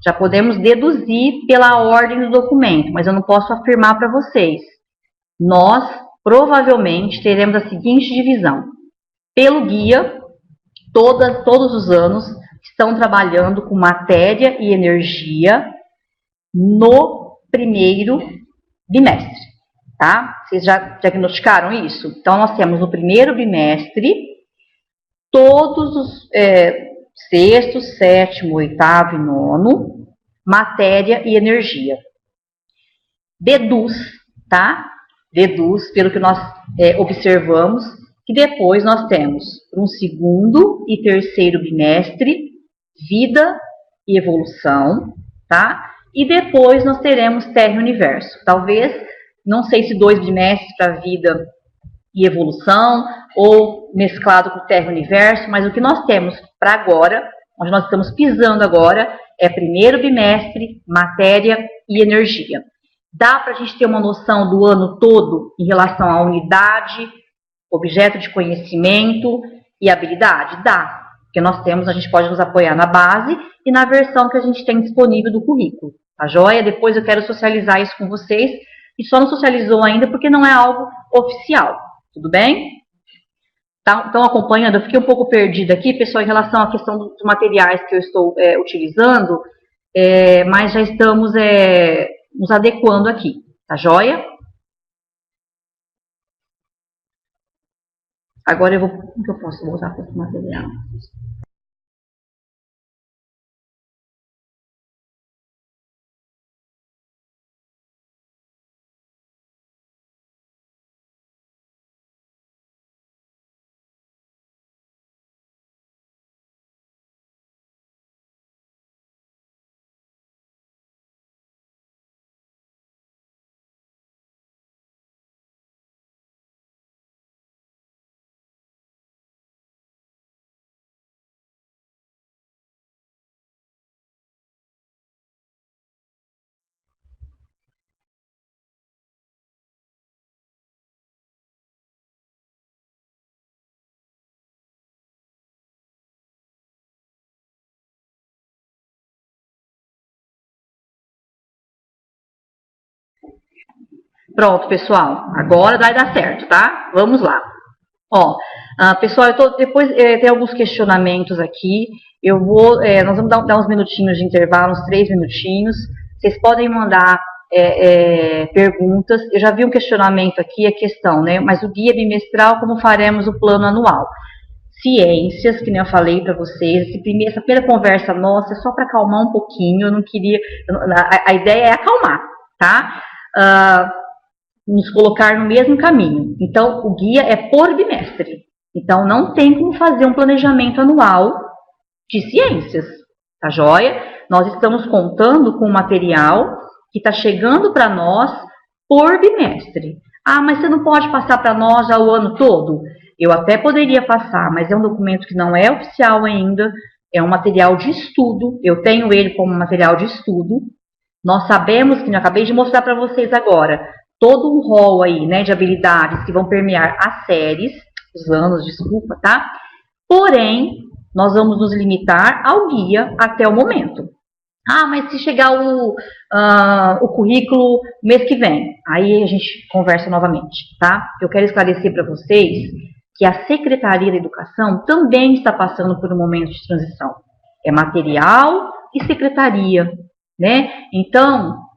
Já podemos deduzir pela ordem do documento, mas eu não posso afirmar para vocês. Nós, provavelmente, teremos a seguinte divisão. Pelo guia, todos os anos estão trabalhando com matéria e energia no primeiro bimestre, tá? Vocês já diagnosticaram isso? Então, nós temos no primeiro bimestre todos os 6º, 7º, 8º e 9º, matéria e energia. Deduz, tá? Deduz, pelo que nós observamos, que depois nós temos um 2º e 3º bimestre, vida e evolução, tá? E depois nós teremos Terra e Universo. Talvez, não sei se 2 bimestres para vida e evolução, ou mesclado com Terra e Universo, mas o que nós temos para agora, onde nós estamos pisando agora, é primeiro bimestre, matéria e energia. Dá para a gente ter uma noção do ano todo em relação à unidade, objeto de conhecimento e habilidade? Dá, porque nós temos, a gente pode nos apoiar na base e na versão que a gente tem disponível do currículo, tá joia? Depois eu quero socializar isso com vocês, e só não socializou ainda porque não é algo oficial, tudo bem? Então, acompanhando, eu fiquei um pouco perdida aqui, pessoal, em relação à questão dos materiais que eu estou utilizando, mas já estamos nos adequando aqui, tá joia? Agora eu vou, como que eu posso voltar para esse material? Pronto, pessoal, agora vai dar certo, tá? Vamos lá. Ó, pessoal, depois tem alguns questionamentos aqui. Nós vamos dar uns minutinhos de intervalo, uns 3 minutinhos. Vocês podem mandar perguntas. Eu já vi um questionamento aqui, a questão, né? Mas o guia bimestral, como faremos o plano anual? Ciências, que nem eu falei para vocês, essa primeira conversa nossa é só para acalmar um pouquinho. Eu não queria. A ideia é acalmar, tá? Nos colocar no mesmo caminho. Então, o guia é por bimestre. Então, não tem como fazer um planejamento anual de ciências, tá joia? Nós estamos contando com o material que está chegando para nós por bimestre. Ah, mas você não pode passar para nós já o ano todo? Eu até poderia passar, mas é um documento que não é oficial ainda, é um material de estudo, eu tenho ele como material de estudo. Nós sabemos, que eu acabei de mostrar para vocês agora, todo um rol aí, né, de habilidades que vão permear as séries, os anos, desculpa, tá? Porém, nós vamos nos limitar ao guia até o momento. Ah, mas se chegar o currículo mês que vem, aí a gente conversa novamente, tá? Eu quero esclarecer para vocês que a Secretaria da Educação também está passando por um momento de transição. É material e secretaria, né? Então,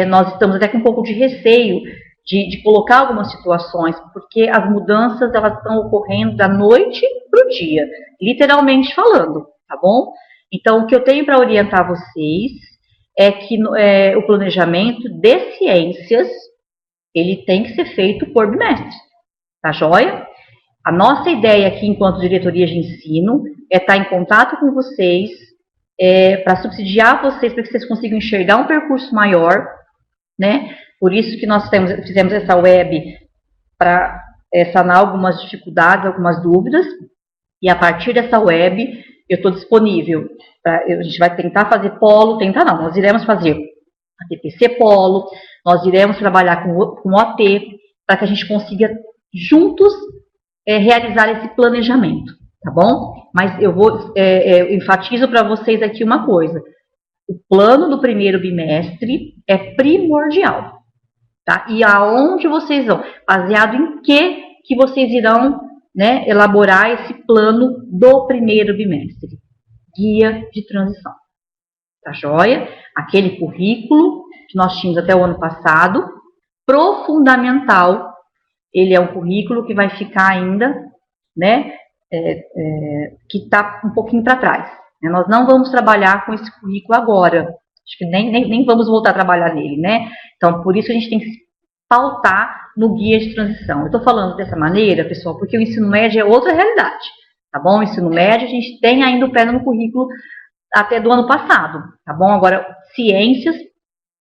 nós estamos até com um pouco de receio de colocar algumas situações, porque as mudanças elas estão ocorrendo da noite para o dia, literalmente falando, tá bom? Então, o que eu tenho para orientar vocês é que o planejamento de ciências, ele tem que ser feito por bimestre, tá joia? A nossa ideia aqui, enquanto diretoria de ensino, é estar em contato com vocês, para subsidiar vocês, para que vocês consigam enxergar um percurso maior, né? Por isso que nós fizemos essa web para sanar algumas dificuldades, algumas dúvidas, e a partir dessa web eu estou disponível. A gente vai tentar fazer polo, nós iremos fazer a TPC polo, nós iremos trabalhar com o OT, para que a gente consiga juntos realizar esse planejamento, tá bom? Mas eu enfatizo para vocês aqui uma coisa: o plano do primeiro bimestre é primordial, tá? E aonde vocês vão? Baseado em que vocês irão, né, elaborar esse plano do primeiro bimestre? Guia de transição, tá joia? Aquele currículo que nós tínhamos até o ano passado, pro fundamental, ele é um currículo que vai ficar ainda, né, que está um pouquinho para trás. Né? Nós não vamos trabalhar com esse currículo agora, acho que nem vamos voltar a trabalhar nele, né? Então, por isso a gente tem que se pautar no guia de transição. Eu estou falando dessa maneira, pessoal, porque o ensino médio é outra realidade, tá bom? O ensino médio a gente tem ainda o pé no currículo até do ano passado, tá bom? Agora, ciências,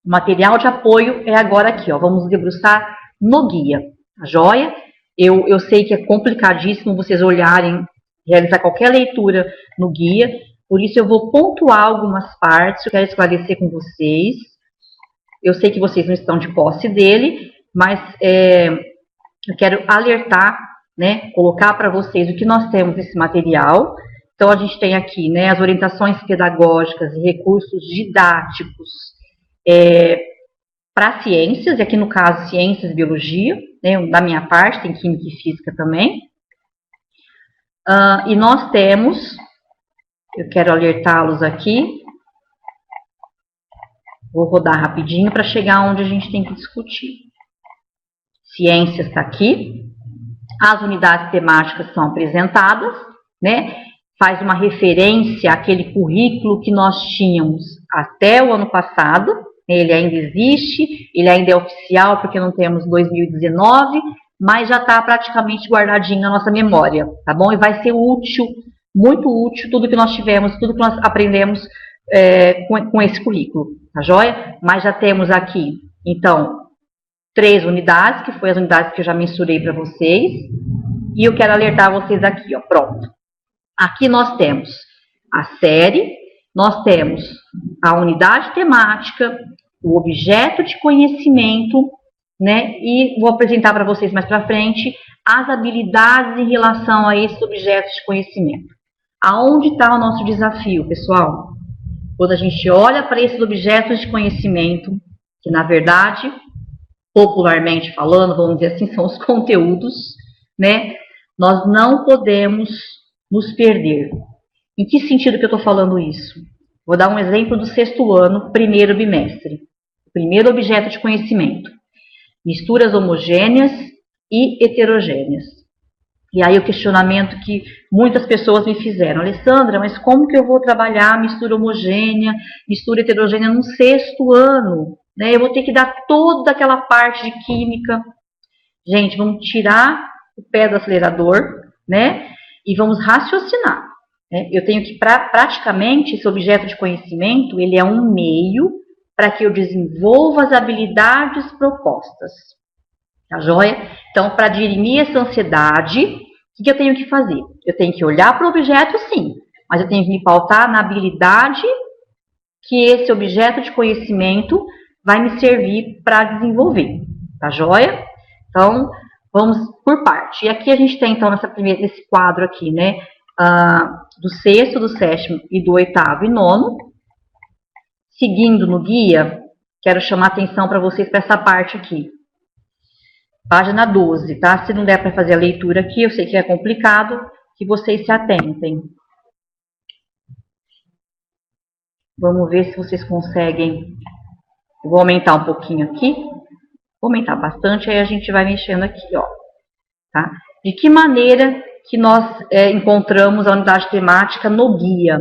material de apoio é agora aqui, ó, vamos debruçar no guia, tá joia? Eu sei que é complicadíssimo vocês olharem, realizar qualquer leitura no guia, por isso eu vou pontuar algumas partes, eu quero esclarecer com vocês. Eu sei que vocês não estão de posse dele, mas eu quero alertar, né, colocar para vocês o que nós temos nesse material. Então, a gente tem aqui, né, as orientações pedagógicas e recursos didáticos para ciências, e aqui no caso, ciências e biologia, né, da minha parte, tem química e física também. E nós temos, eu quero alertá-los aqui, vou rodar rapidinho para chegar onde a gente tem que discutir. Ciências está aqui, as unidades temáticas são apresentadas, né? Faz uma referência àquele currículo que nós tínhamos até o ano passado, ele ainda existe, ele ainda é oficial porque não temos 2019, mas já está praticamente guardadinho na nossa memória, tá bom? E vai ser útil, muito útil, tudo que nós tivemos, tudo que nós aprendemos com esse currículo, tá joia? Mas já temos aqui, então, 3 unidades, que foi as unidades que eu já mensurei para vocês, e eu quero alertar vocês aqui, ó, pronto. Aqui nós temos a série, nós temos a unidade temática, o objeto de conhecimento, né? E vou apresentar para vocês mais para frente as habilidades em relação a esses objetos de conhecimento. Aonde está o nosso desafio, pessoal? Quando a gente olha para esses objetos de conhecimento, que na verdade, popularmente falando, vamos dizer assim, são os conteúdos, né? Nós não podemos nos perder. Em que sentido que eu estou falando isso? Vou dar um exemplo do 6º ano, primeiro bimestre. Primeiro objeto de conhecimento. Misturas homogêneas e heterogêneas. E aí o questionamento que muitas pessoas me fizeram: Alessandra, mas como que eu vou trabalhar mistura homogênea, mistura heterogênea no 6º ano? Né? Eu vou ter que dar toda aquela parte de química. Gente, vamos tirar o pé do acelerador, né? E vamos raciocinar. Né? Eu tenho que, praticamente, esse objeto de conhecimento, ele é um meio para que eu desenvolva as habilidades propostas. Tá joia? Então, para dirimir essa ansiedade, o que eu tenho que fazer? Eu tenho que olhar para o objeto, sim, mas eu tenho que me pautar na habilidade que esse objeto de conhecimento vai me servir para desenvolver. Tá joia? Então, vamos por parte. E aqui a gente tem, então, nesse quadro aqui, né, do 6º, do 7º e do 8º e 9º. Seguindo no guia, quero chamar a atenção para vocês para essa parte aqui. Página 12, tá? Se não der para fazer a leitura aqui, eu sei que é complicado, que vocês se atentem. Vamos ver se vocês conseguem. Eu vou aumentar um pouquinho aqui. Vou aumentar bastante, aí a gente vai mexendo aqui, ó. Tá? De que maneira que nós encontramos a unidade temática no guia?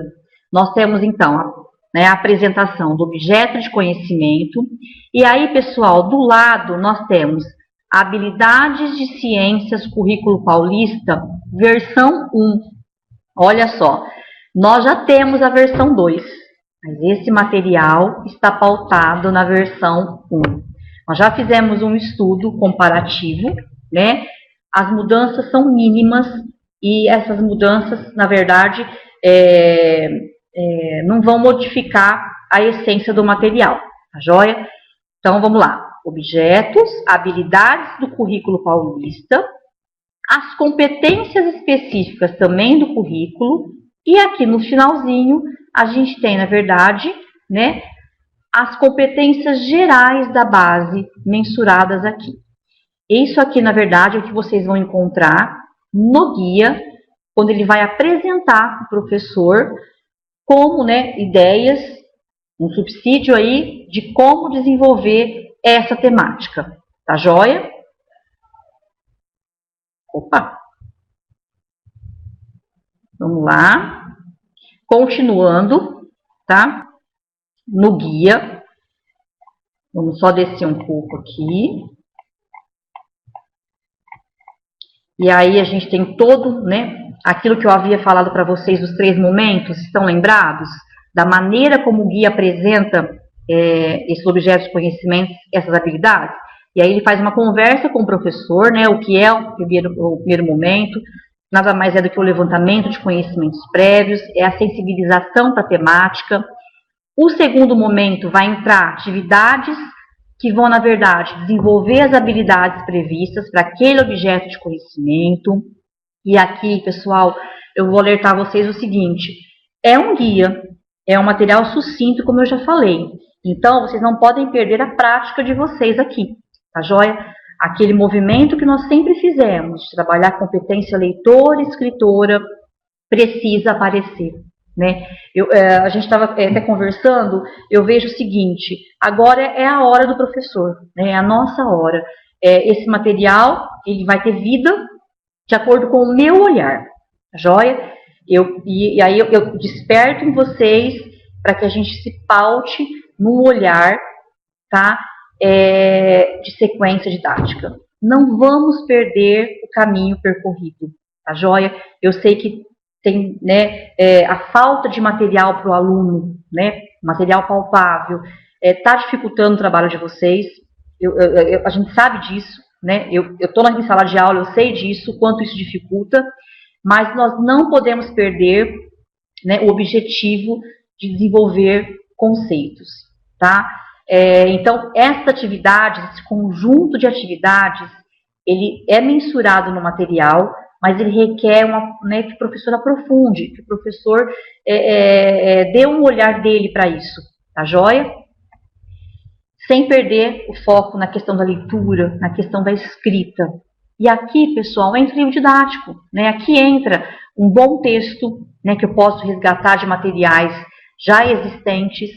Nós temos, então, a apresentação do objeto de conhecimento. E aí, pessoal, do lado nós temos Habilidades de Ciências, Currículo Paulista, versão 1. Olha só, nós já temos a versão 2, mas esse material está pautado na versão 1. Nós já fizemos um estudo comparativo, né? As mudanças são mínimas e essas mudanças, na verdade, não vão modificar a essência do material, tá joia? Então, vamos lá. Objetos, habilidades do currículo paulista, as competências específicas também do currículo, e aqui no finalzinho a gente tem, na verdade, né, as competências gerais da base mensuradas aqui. Isso aqui, na verdade, é o que vocês vão encontrar no guia, quando ele vai apresentar para o professor como, né, ideias, um subsídio aí de como desenvolver essa temática. Tá joia? Opa! Vamos lá. Continuando, tá? No guia. Vamos só descer um pouco aqui. E aí a gente tem todo, né, aquilo que eu havia falado para vocês dos 3 momentos, estão lembrados? Da maneira como o guia apresenta esses objetos de conhecimento, essas habilidades. E aí ele faz uma conversa com o professor, né, o que é o primeiro momento, nada mais é do que o levantamento de conhecimentos prévios, é a sensibilização para a temática. O segundo momento vai entrar atividades que vão, na verdade, desenvolver as habilidades previstas para aquele objeto de conhecimento. E aqui, pessoal, eu vou alertar vocês o seguinte, é um guia, é um material sucinto, como eu já falei. Então, vocês não podem perder a prática de vocês aqui, tá joia? Aquele movimento que nós sempre fizemos, de trabalhar a competência leitora e escritora, precisa aparecer, né? A gente estava até conversando, eu vejo o seguinte, agora é a hora do professor, né? É a nossa hora. Esse material, ele vai ter vida de acordo com o meu olhar, tá joia? E aí eu desperto em vocês para que a gente se paute no olhar, tá? De sequência didática. Não vamos perder o caminho percorrido, tá joia? Eu sei que tem, né, a falta de material para o aluno, né, material palpável, está dificultando o trabalho de vocês. A gente sabe disso, né? Eu estou em sala de aula, eu sei disso, quanto isso dificulta, mas nós não podemos perder, né, o objetivo de desenvolver conceitos, tá? Então, essa atividade, esse conjunto de atividades, ele é mensurado no material, mas ele requer né, que o professor aprofunde, que o professor dê um olhar dele para isso, tá joia? Sem perder o foco na questão da leitura, na questão da escrita. E aqui, pessoal, entra o livro didático, né? Aqui entra um bom texto, né, que eu posso resgatar de materiais já existentes,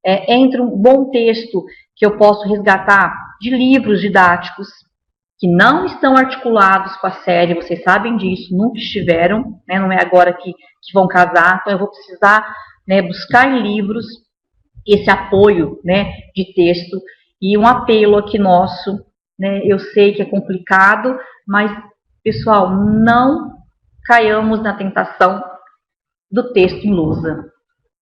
entra um bom texto que eu posso resgatar de livros didáticos que não estão articulados com a série, vocês sabem disso, nunca estiveram, né, não é agora que vão casar, então eu vou precisar, né, buscar em livros esse apoio, né, de texto, e um apelo aqui nosso, né, eu sei que é complicado, mas, pessoal, não caiamos na tentação do texto em lousa.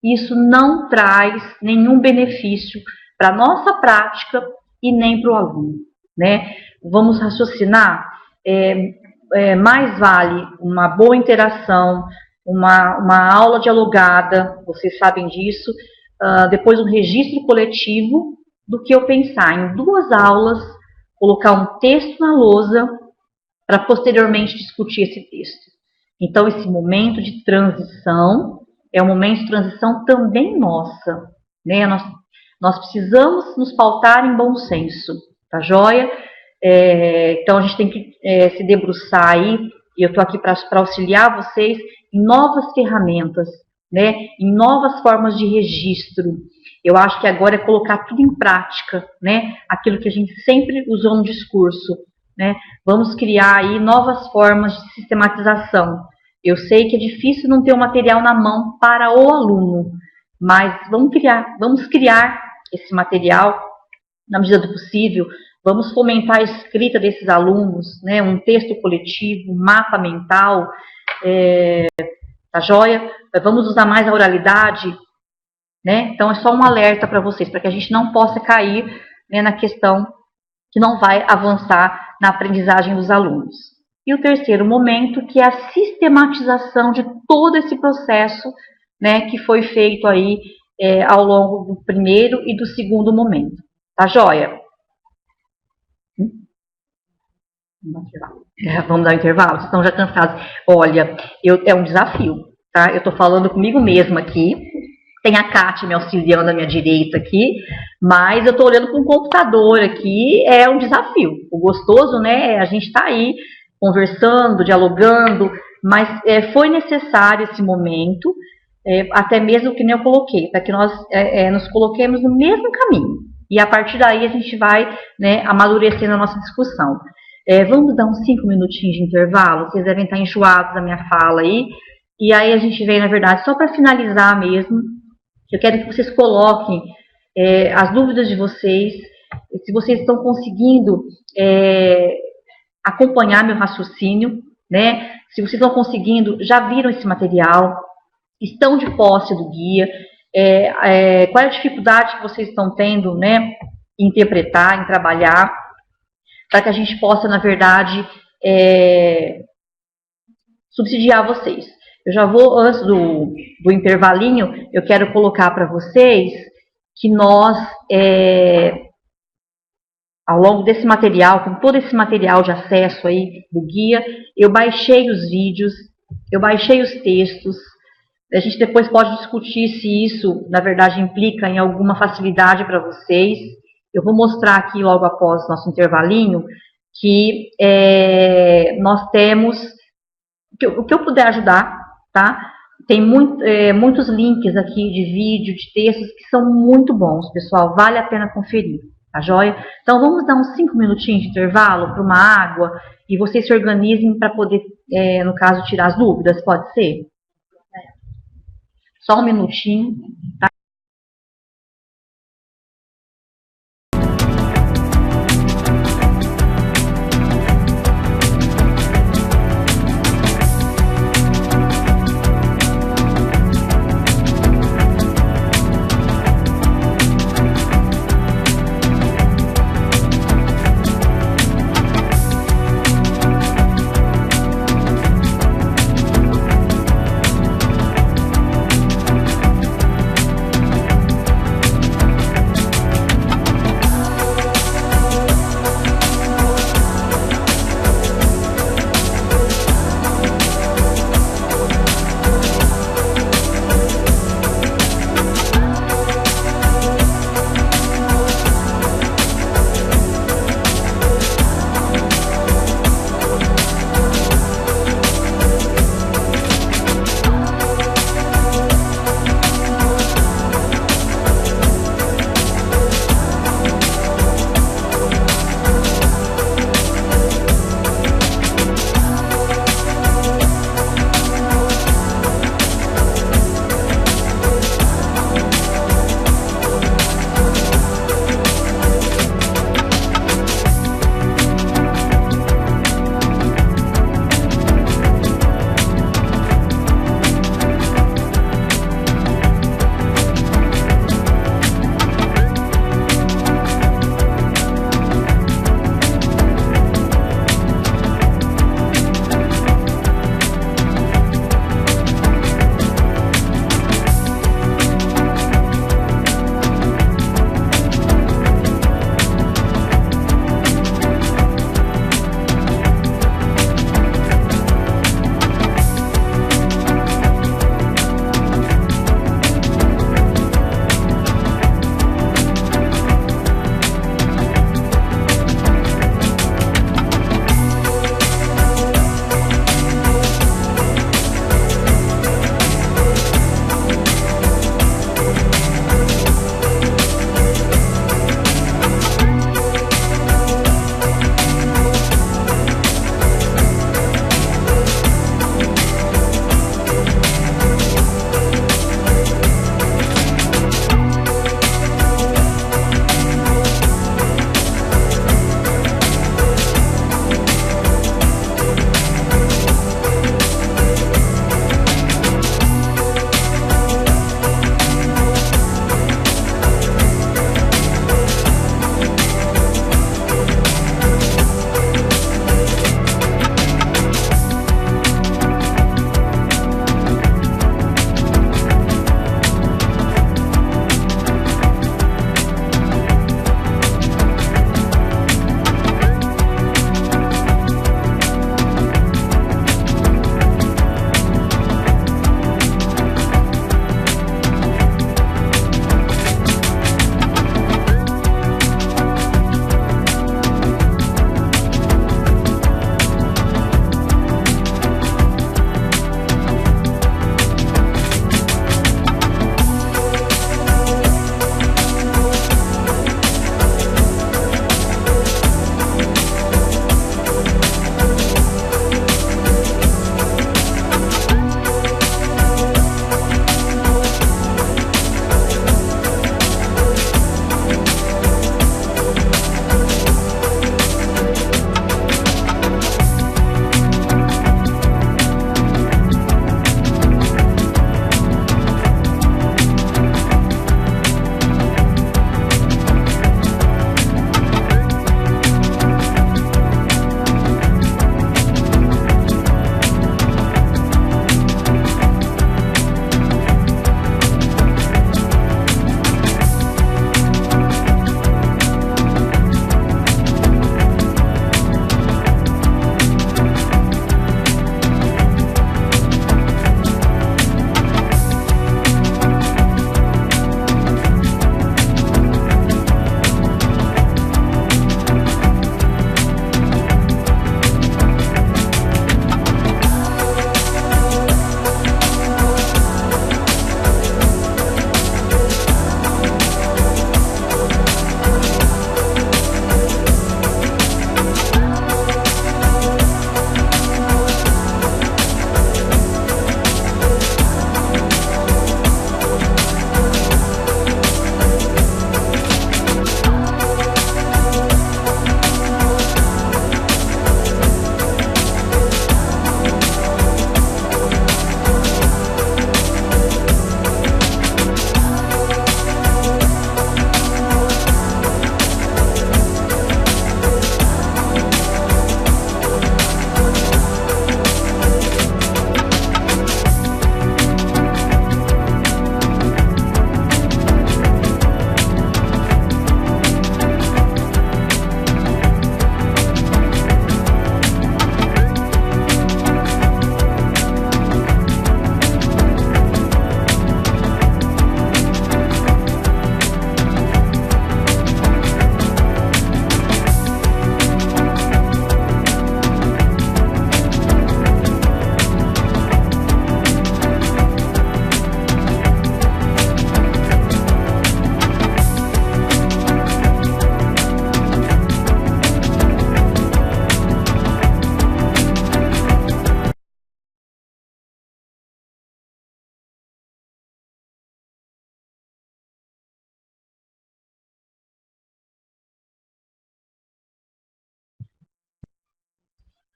Isso não traz nenhum benefício para a nossa prática e nem para o aluno, né? Vamos raciocinar, mais vale uma boa interação, uma aula dialogada, vocês sabem disso, depois um registro coletivo, do que eu pensar em 2 aulas, colocar um texto na lousa, para posteriormente discutir esse texto. Então, esse momento de transição é um momento de transição também nossa, né? Nós precisamos nos pautar em bom senso, tá joia? Então, a gente tem que se debruçar aí, e eu estou aqui para auxiliar vocês em novas ferramentas, né? Em novas formas de registro. Eu acho que agora é colocar tudo em prática, né? Aquilo que a gente sempre usou no discurso, né? Vamos criar aí novas formas de sistematização. Eu sei que é difícil não ter o material na mão para o aluno, mas vamos criar esse material na medida do possível, Vamos fomentar a escrita desses alunos, né, um texto coletivo, um mapa mental, tá joia? Vamos usar mais a oralidade, né? Então é só um alerta para vocês, para que a gente não possa cair, né, na questão que não vai avançar na aprendizagem dos alunos. E o terceiro momento, que é a sistematização de todo esse processo, né, que foi feito aí ao longo do primeiro e do segundo momento. Tá joia? Vamos dar um intervalo? Vocês estão já cansados. Olha, é um desafio, tá? Eu estou falando comigo mesma aqui. Tem a Kátia me auxiliando à minha direita aqui, mas eu estou olhando para um computador aqui, é um desafio. O gostoso, né, a gente está aí conversando, dialogando, mas foi necessário esse momento, até mesmo que nem eu coloquei, para que nós nos coloquemos no mesmo caminho. E a partir daí a gente vai, né, amadurecendo a nossa discussão. Vamos dar uns 5 minutinhos de intervalo, vocês devem estar enjoados da minha fala aí, e aí a gente vem, na verdade, só para finalizar mesmo. Eu quero que vocês coloquem as dúvidas de vocês, se vocês estão conseguindo acompanhar meu raciocínio, né? Se vocês estão conseguindo, já viram esse material, estão de posse do guia, qual é a dificuldade que vocês estão tendo, né, em interpretar, em trabalhar, para que a gente possa, na verdade, subsidiar vocês. Eu já vou, antes do intervalinho, eu quero colocar para vocês que nós, ao longo desse material, com todo esse material de acesso aí do guia, eu baixei os vídeos, eu baixei os textos. A gente depois pode discutir se isso, na verdade, implica em alguma facilidade para vocês. Eu vou mostrar aqui, logo após nosso intervalinho, que nós temos, o que eu puder ajudar, tá? Tem muitos links aqui de vídeo, de textos, que são muito bons, pessoal. Vale a pena conferir, tá joia? Então, vamos dar uns 5 minutinhos de intervalo para uma água e vocês se organizem para poder, no caso, tirar as dúvidas, pode ser? Só um minutinho, tá?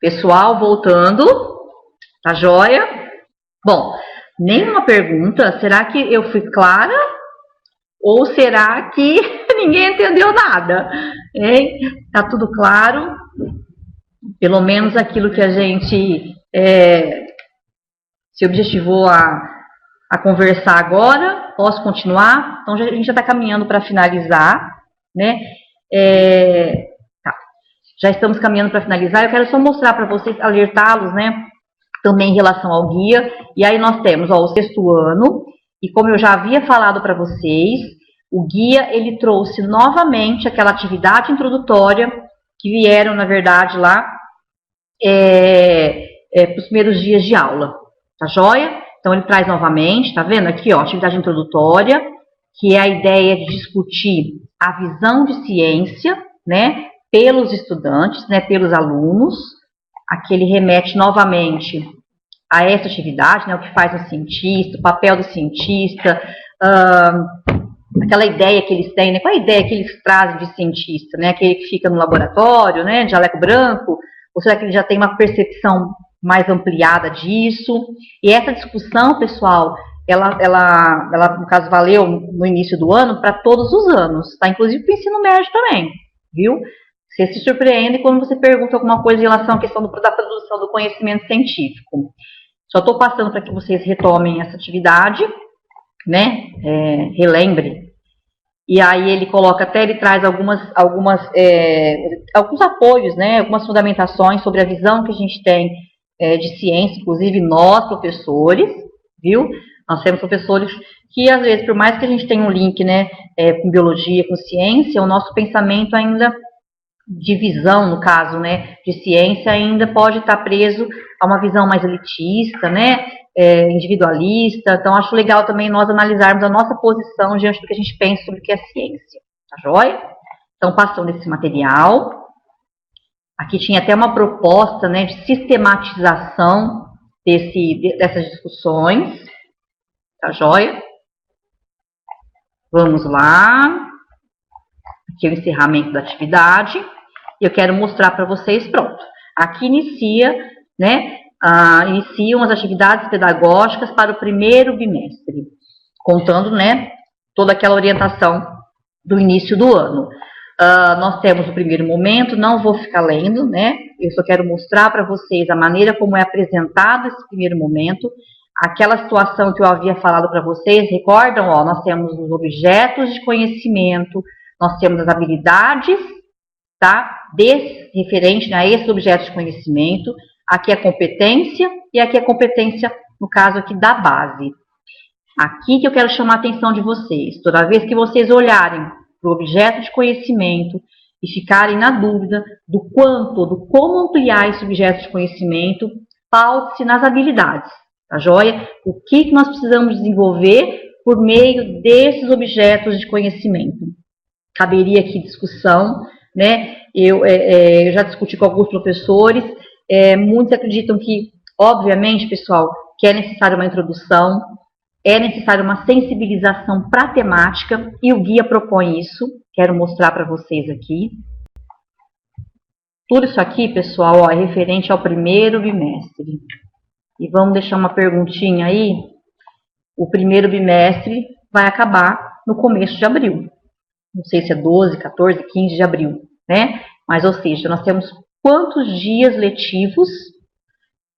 Pessoal, voltando, tá joia? Bom, nenhuma pergunta, será que eu fui clara? Ou será que ninguém entendeu nada? Hein? Tá tudo claro? Pelo menos aquilo que a gente se objetivou a conversar agora. Posso continuar? Então, a gente já está caminhando para finalizar, né? Tá. Já estamos caminhando para finalizar. Eu quero só mostrar para vocês, alertá-los, né? Também em relação ao guia. E aí nós temos o 6º ano. E como eu já havia falado para vocês, o guia ele trouxe novamente aquela atividade introdutória que vieram, na verdade, lá para os primeiros dias de aula. Tá joia? Então ele traz novamente, tá vendo aqui, ó, atividade introdutória, que é a ideia de discutir a visão de ciência, né, pelos estudantes, né, pelos alunos. Aqui ele remete novamente a essa atividade, né, o que faz o cientista, o papel do cientista, aquela ideia que eles têm, né, qual é a ideia que eles trazem de cientista, né, aquele que fica no laboratório, né, de jaleco branco, ou será que ele já tem uma percepção mais ampliada disso? E essa discussão, pessoal, ela no caso, valeu no início do ano para todos os anos, tá? Inclusive para o ensino médio também, viu? Você se surpreende quando você pergunta alguma coisa em relação à questão da produção do conhecimento científico. Só estou passando para que vocês retomem essa atividade, né? Relembre. E aí ele coloca até, ele traz alguns apoios, né? Algumas fundamentações sobre a visão que a gente tem de ciência, inclusive nós, professores, viu? Nós temos professores que, às vezes, por mais que a gente tenha um link, né, com biologia, com ciência, o nosso pensamento ainda, de visão, no caso, né, de ciência, ainda pode estar preso a uma visão mais elitista, né, individualista. Então, acho legal também nós analisarmos a nossa posição diante do que a gente pensa sobre o que é ciência. Tá joia? Então, passando esse material. Aqui tinha até uma proposta, né, de sistematização dessas discussões. Tá joia? Vamos lá. Aqui é o encerramento da atividade. E eu quero mostrar para vocês, pronto. Aqui iniciam as atividades pedagógicas para o primeiro bimestre. Contando, né, toda aquela orientação do início do ano. Nós temos o primeiro momento, não vou ficar lendo, né? Eu só quero mostrar para vocês a maneira como é apresentado esse primeiro momento. Aquela situação que eu havia falado para vocês, recordam? Ó, nós temos os objetos de conhecimento, nós temos as habilidades, tá? Referente, né, a esses objetos de conhecimento. Aqui é a competência e aqui é a competência, no caso aqui, da base. Aqui que eu quero chamar a atenção de vocês. Toda vez que vocês olharem para o objeto de conhecimento e ficarem na dúvida do como ampliar esse objeto de conhecimento, paute-se nas habilidades, tá joia? O que nós precisamos desenvolver por meio desses objetos de conhecimento? Caberia aqui discussão, né? Eu já discuti com alguns professores, muitos acreditam que, obviamente, pessoal, que é necessária uma introdução, é necessária uma sensibilização para a temática, e o guia propõe isso. Quero mostrar para vocês aqui. Tudo isso aqui, pessoal, ó, é referente ao primeiro bimestre. E vamos deixar uma perguntinha aí. O primeiro bimestre vai acabar no começo de abril. Não sei se é 12, 14, 15 de abril, né? Mas, ou seja, nós temos quantos dias letivos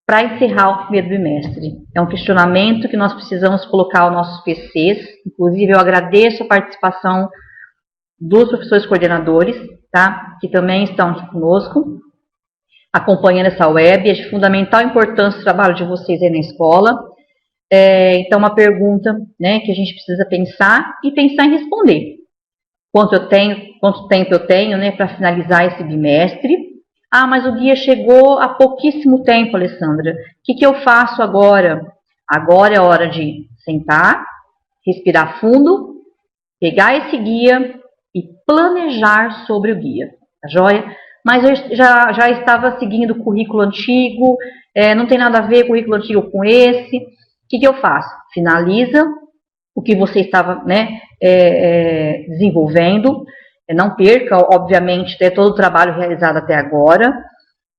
para encerrar o primeiro bimestre? É um questionamento que nós precisamos colocar aos nossos PCs. Inclusive, eu agradeço a participação dos professores coordenadores, tá? Que também estão aqui conosco, acompanhando essa web. É de fundamental importância o trabalho de vocês aí na escola. Então, uma pergunta, né, que a gente precisa pensar e pensar em responder. Quanto tempo eu tenho, né, para finalizar esse bimestre? Ah, mas o guia chegou há pouquíssimo tempo, Alessandra. O que eu faço agora? Agora é hora de sentar, respirar fundo, pegar esse guia e planejar sobre o guia, tá joia? Mas eu já estava seguindo o currículo antigo, não tem nada a ver o currículo antigo com esse. O que eu faço? Finaliza o que você estava, né, desenvolvendo. Não perca, obviamente, todo o trabalho realizado até agora.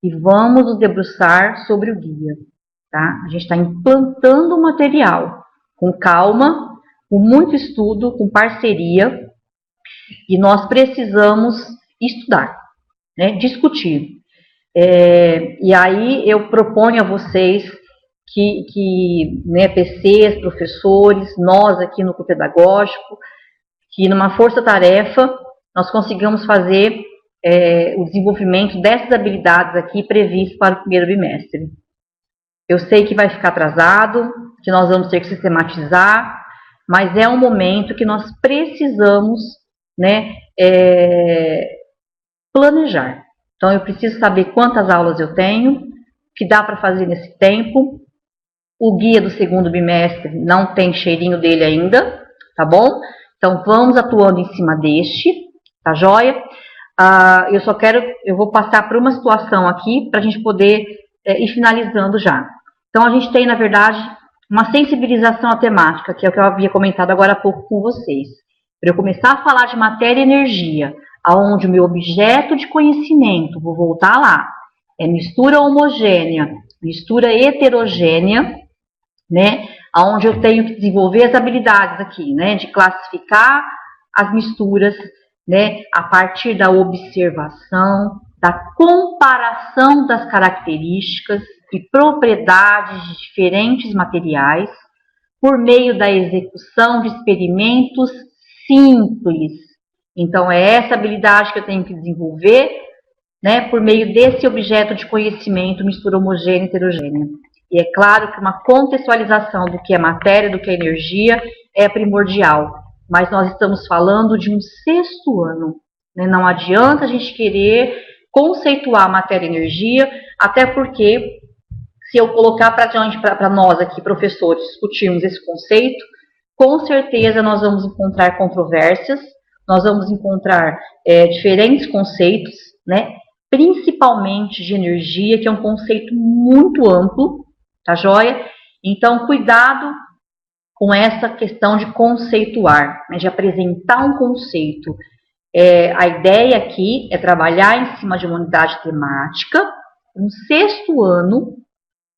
e vamos nos debruçar sobre o guia, tá? A gente está implantando o material com calma, com muito estudo, com parceria, e nós precisamos estudar, né? Discutir. E aí eu proponho a vocês que né, PCs, professores, nós aqui no Núcleo Pedagógico, que numa força-tarefa nós consigamos fazer o desenvolvimento dessas habilidades aqui previstas para o primeiro bimestre. Eu sei que vai ficar atrasado, que nós vamos ter que sistematizar, mas é um momento que nós precisamos, né, planejar. Então, eu preciso saber quantas aulas eu tenho, o que dá para fazer nesse tempo. O guia do segundo bimestre não tem cheirinho dele ainda, tá bom? Então, vamos atuando em cima deste, tá joia? Eu vou passar por uma situação aqui para a gente poder ir finalizando já. Então, a gente tem, na verdade, uma sensibilização à temática, que é o que eu havia comentado agora há pouco com vocês. Para eu começar a falar de matéria e energia, aonde o meu objeto de conhecimento, vou voltar lá, é mistura homogênea, mistura heterogênea, né? Onde eu tenho que desenvolver as habilidades aqui, né? De classificar as misturas, né? A partir da observação, da comparação das características e propriedades de diferentes materiais, por meio da execução de experimentos simples. Então, é essa habilidade que eu tenho que desenvolver, né, por meio desse objeto de conhecimento, mistura homogênea e heterogênea. E é claro que uma contextualização do que é matéria, do que é energia, é primordial. Mas nós estamos falando de um 6º ano. Né? Não adianta a gente querer conceituar matéria e energia, até porque, se eu colocar para nós aqui, professores, discutirmos esse conceito, com certeza nós vamos encontrar controvérsias, nós vamos encontrar diferentes conceitos, né? Principalmente de energia, que é um conceito muito amplo, tá joia? Então, cuidado com essa questão de conceituar, né? De apresentar um conceito. A ideia aqui é trabalhar em cima de uma unidade temática, um 6º ano,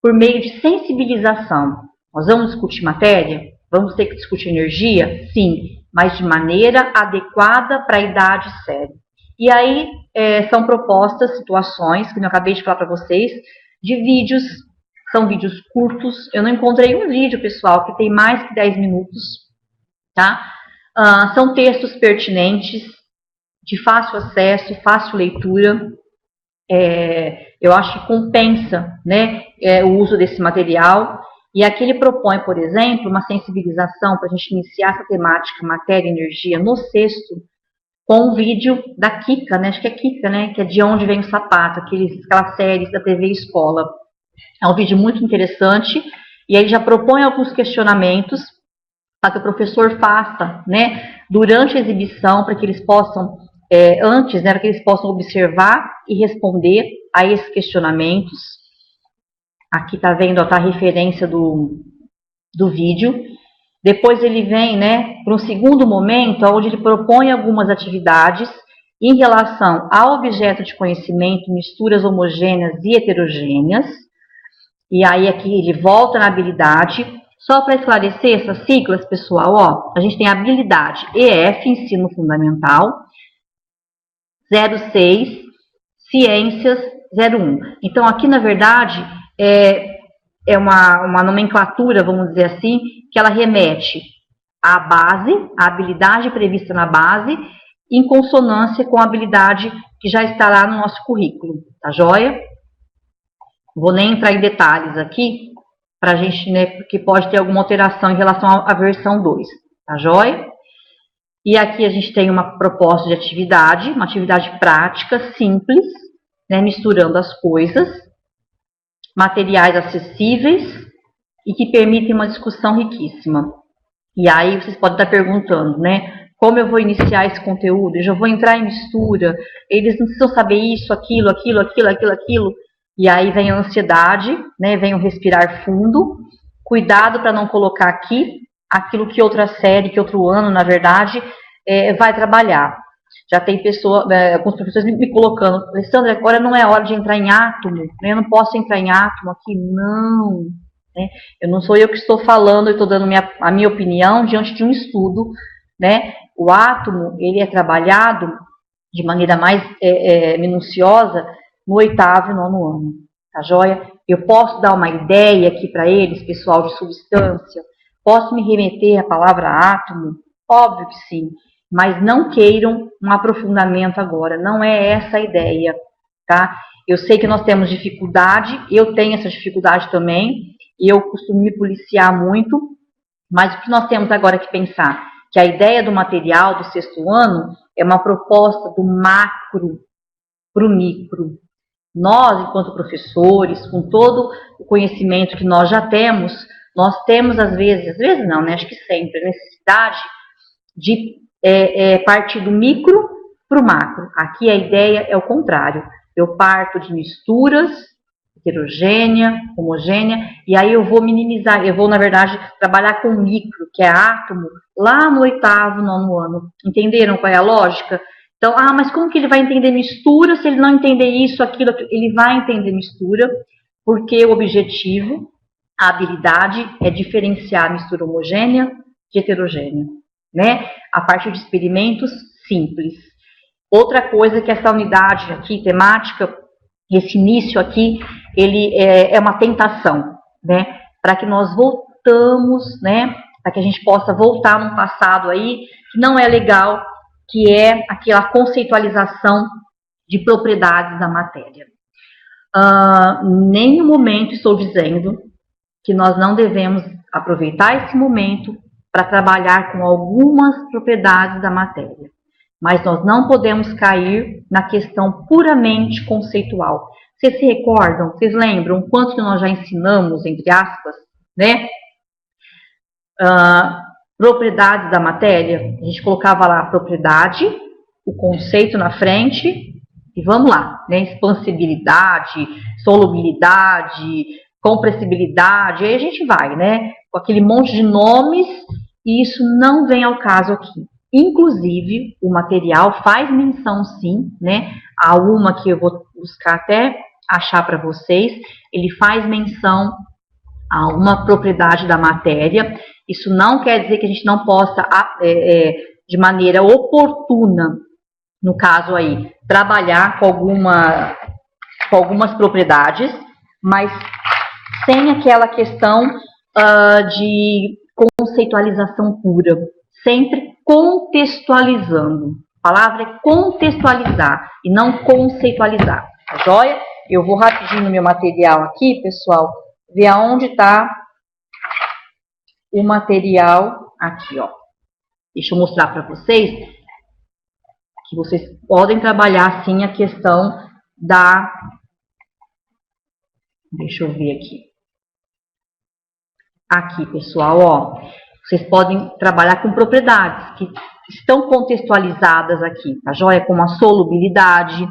por meio de sensibilização. Nós vamos discutir matéria? Vamos ter que discutir energia? Sim, mas de maneira adequada para a idade séria. E aí são propostas situações, que eu acabei de falar para vocês, de vídeos, são vídeos curtos. Eu não encontrei um vídeo, pessoal, que tem mais que 10 minutos, tá? São textos pertinentes, de fácil acesso, fácil leitura. Eu acho que compensa, né, o uso desse material. E aqui ele propõe, por exemplo, uma sensibilização para a gente iniciar essa temática matéria e energia no 6º, com um vídeo da Kika, né? Acho que é Kika, né? Que é De Onde Vem o Sapato, aquelas séries da TV Escola. É um vídeo muito interessante, e aí já propõe alguns questionamentos para que o professor faça, né? Durante a exibição, para que eles possam, antes, né? Para que eles possam observar e responder a esses questionamentos. Aqui está vendo, está a referência do vídeo. Depois ele vem, né, para um segundo momento, onde ele propõe algumas atividades em relação ao objeto de conhecimento, misturas homogêneas e heterogêneas. E aí aqui ele volta na habilidade. Só para esclarecer essas siglas, pessoal, ó, a gente tem a habilidade EF, Ensino Fundamental, 06, Ciências, 01. Então aqui, na verdade, é uma nomenclatura, vamos dizer assim, que ela remete à base, à habilidade prevista na base, em consonância com a habilidade que já estará no nosso currículo, tá joia? Vou nem entrar em detalhes aqui, para a gente, né, porque pode ter alguma alteração em relação à versão 2, tá joia? E aqui a gente tem uma proposta de atividade, uma atividade prática, simples, né, misturando as coisas, materiais acessíveis e que permitem uma discussão riquíssima. E aí vocês podem estar perguntando, né? Como eu vou iniciar esse conteúdo? Eu já vou entrar em mistura, eles não precisam saber isso, aquilo. E aí vem a ansiedade, né? Vem o respirar fundo. Cuidado para não colocar aqui aquilo que outra série, que outro ano, na verdade, vai trabalhar. Já tem alguns professores me colocando, Alessandra, agora não é hora de entrar em átomo, né? Eu não posso entrar em átomo aqui, não. Né? Eu não sou eu que estou falando, eu estou dando a minha opinião diante de um estudo, né? O átomo, ele é trabalhado de maneira mais minuciosa no 8º e 9º ano, tá joia? Eu posso dar uma ideia aqui para eles, pessoal, de substância, posso me remeter à palavra átomo? Óbvio que sim, mas não queiram um aprofundamento agora, não é essa a ideia, tá? Eu sei que nós temos dificuldade, eu tenho essa dificuldade também, e eu costumo me policiar muito, mas o que nós temos agora que pensar? Que a ideia do material do 6º ano é uma proposta do macro para o micro. Nós, enquanto professores, com todo o conhecimento que nós já temos, nós temos às vezes não, né? Acho que sempre, a necessidade de partir do micro para o macro. Aqui a ideia é o contrário. Eu parto de misturas, heterogênea, homogênea, e aí eu vou minimizar, eu vou, na verdade, trabalhar com micro, que é átomo, lá no 8º, 9º ano. Entenderam qual é a lógica? Então, mas como que ele vai entender mistura se ele não entender isso, aquilo, aquilo? Ele vai entender mistura, porque o objetivo, a habilidade, é diferenciar a mistura homogênea de heterogênea, né? A partir de experimentos simples. Outra coisa que essa unidade aqui, temática, esse início aqui, ele é uma tentação, né? Para que nós voltamos, né? Para que a gente possa voltar num passado aí que não é legal, que é aquela conceitualização de propriedades da matéria. Nenhum momento estou dizendo que nós não devemos aproveitar esse momento para trabalhar com algumas propriedades da matéria. Mas nós não podemos cair na questão puramente conceitual. Vocês se recordam, vocês lembram quanto que nós já ensinamos, entre aspas, né? Propriedades da matéria. A gente colocava lá a propriedade, o conceito na frente, e vamos lá, né? Expansibilidade, solubilidade, compressibilidade, aí a gente vai, né? Com aquele monte de nomes, e isso não vem ao caso aqui. Inclusive, o material faz menção, sim, né? Há uma que eu vou buscar até achar para vocês, ele faz menção a uma propriedade da matéria. Isso não quer dizer que a gente não possa, de maneira oportuna, no caso aí, trabalhar com algumas propriedades, mas sem aquela questão de conceitualização pura, sempre contextualizando. A palavra é contextualizar e não conceitualizar, tá joia? Eu vou rapidinho no meu material aqui, pessoal, ver aonde está o material aqui, ó. Deixa eu mostrar para vocês que vocês podem trabalhar sim a questão da... Deixa eu ver aqui. Aqui, pessoal, ó. Vocês podem trabalhar com propriedades que estão contextualizadas aqui, tá joia? Como a solubilidade,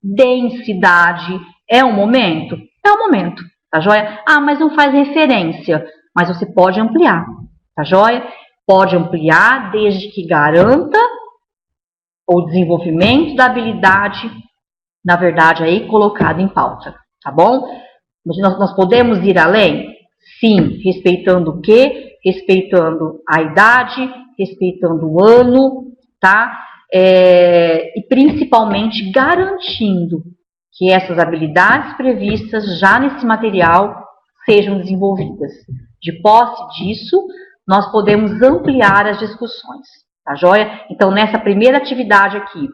densidade. É um momento? É um momento, tá joia? Mas não faz referência. Mas você pode ampliar, tá joia? Pode ampliar desde que garanta o desenvolvimento da habilidade, na verdade, aí colocado em pauta, tá bom? Mas nós podemos ir além? Sim, respeitando o quê? Respeitando a idade, respeitando o ano, tá? E principalmente garantindo que essas habilidades previstas já nesse material sejam desenvolvidas. De posse disso, nós podemos ampliar as discussões, tá joia? Então, nessa primeira atividade aqui,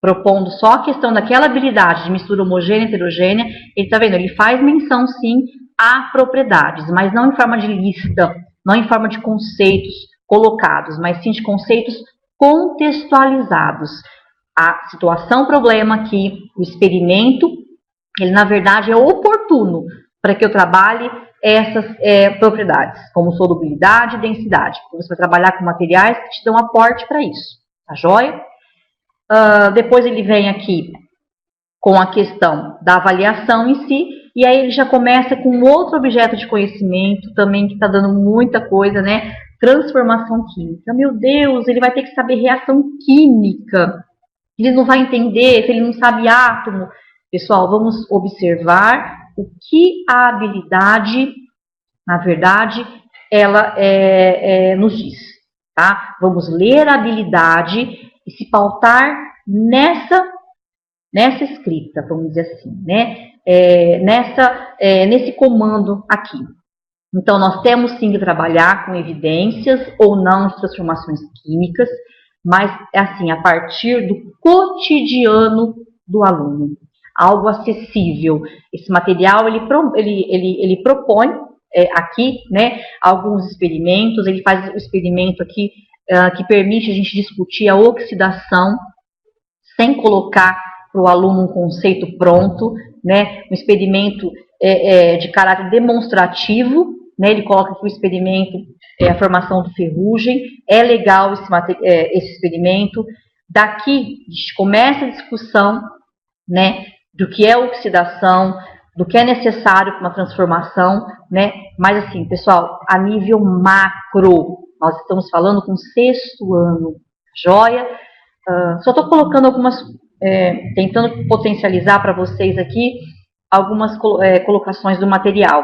propondo só a questão daquela habilidade de mistura homogênea e heterogênea, ele tá vendo, ele faz menção sim a propriedades, mas não em forma de lista, não em forma de conceitos colocados, mas sim de conceitos contextualizados. A situação, problema aqui, o experimento, ele na verdade é oportuno para que eu trabalhe essas propriedades, como solubilidade e densidade. Você vai trabalhar com materiais que te dão aporte para isso, tá joia? Depois ele vem aqui com a questão da avaliação em si, e aí ele já começa com outro objeto de conhecimento também que está dando muita coisa, né? transformação química. Meu Deus, ele vai ter que saber reação química. Ele não vai entender se ele não sabe átomo. Pessoal, vamos observar o que a habilidade, na verdade, ela nos diz. Tá? Vamos ler a habilidade e se pautar nessa escrita, vamos dizer assim, né? Nesse comando aqui. Então, nós temos sim que trabalhar com evidências ou não de transformações químicas, mas assim, a partir do cotidiano do aluno, algo acessível. Esse material ele propõe aqui, né, alguns experimentos. Ele faz um experimento aqui que permite a gente discutir a oxidação sem colocar para o aluno um conceito pronto, né, um experimento de caráter demonstrativo, né, ele coloca aqui o experimento, a formação de ferrugem. É legal esse experimento. Daqui a gente começa a discussão, né, do que é oxidação, do que é necessário para uma transformação, né? Mas assim, pessoal, a nível macro, nós estamos falando com 6º ano, joia? Só estou colocando algumas, tentando potencializar para vocês aqui algumas colocações do material.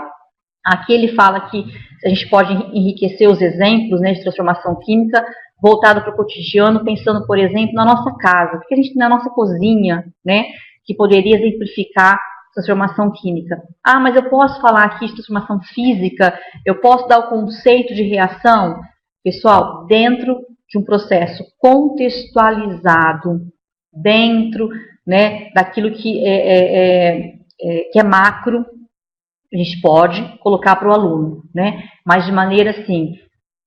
Aqui ele fala que a gente pode enriquecer os exemplos, né, de transformação química voltado para o cotidiano, pensando, por exemplo, na nossa casa, porque a gente tem na nossa cozinha, né, que poderia exemplificar transformação química. Ah, mas eu posso falar aqui de transformação física, eu posso dar o conceito de reação? Pessoal, dentro de um processo contextualizado, dentro, né, daquilo que é macro, a gente pode colocar para o aluno, né, mas de maneira assim,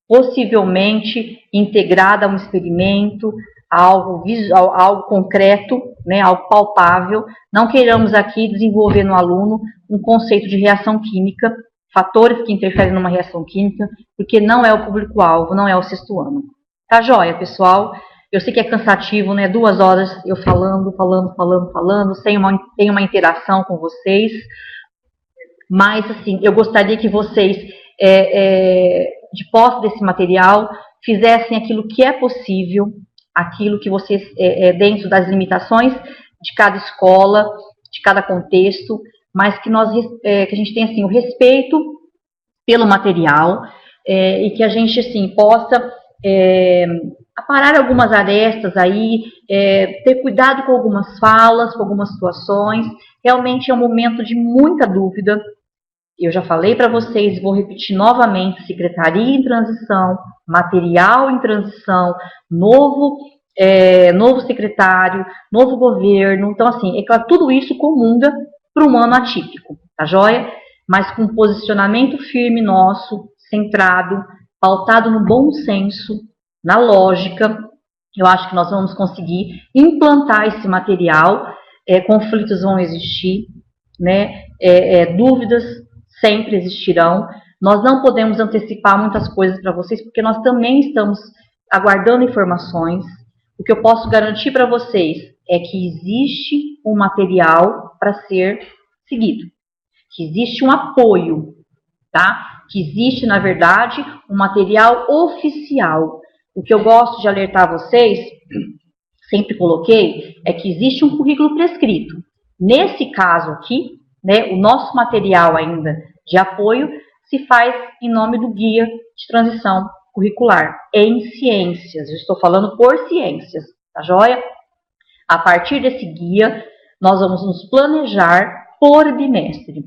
possivelmente integrada a um experimento, algo visual, algo concreto, né, algo palpável. Não queiramos aqui desenvolver no aluno um conceito de reação química, fatores que interferem numa reação química, porque não é o público-alvo, não é o 6º ano. Tá joia, pessoal? Eu sei que é cansativo, né? 2 horas eu falando, sem uma interação com vocês. Mas, assim, eu gostaria que vocês, de posse desse material, fizessem aquilo que é possível, aquilo que vocês, dentro das limitações de cada escola, de cada contexto, mas que que a gente tenha, assim, o respeito pelo material, e que a gente, assim, possa aparar algumas arestas aí, ter cuidado com algumas falas, com algumas situações. Realmente é um momento de muita dúvida. Eu já falei para vocês, vou repetir novamente: secretaria em transição, material em transição, novo secretário, novo governo. Então, assim, é claro, tudo isso comunga para um ano atípico, tá joia? Mas com um posicionamento firme nosso, centrado, pautado no bom senso, na lógica, eu acho que nós vamos conseguir implantar esse material. Conflitos vão existir, né? Dúvidas sempre existirão. Nós não podemos antecipar muitas coisas para vocês, porque nós também estamos aguardando informações. O que eu posso garantir para vocês é que existe um material para ser seguido, que existe um apoio, tá? Que existe, na verdade, um material oficial. O que eu gosto de alertar vocês, sempre coloquei, é que existe um currículo prescrito. Nesse caso aqui, né, o nosso material ainda de apoio se faz em nome do Guia de Transição Curricular em Ciências. Eu estou falando por ciências, tá joia? A partir desse guia, nós vamos nos planejar por bimestre.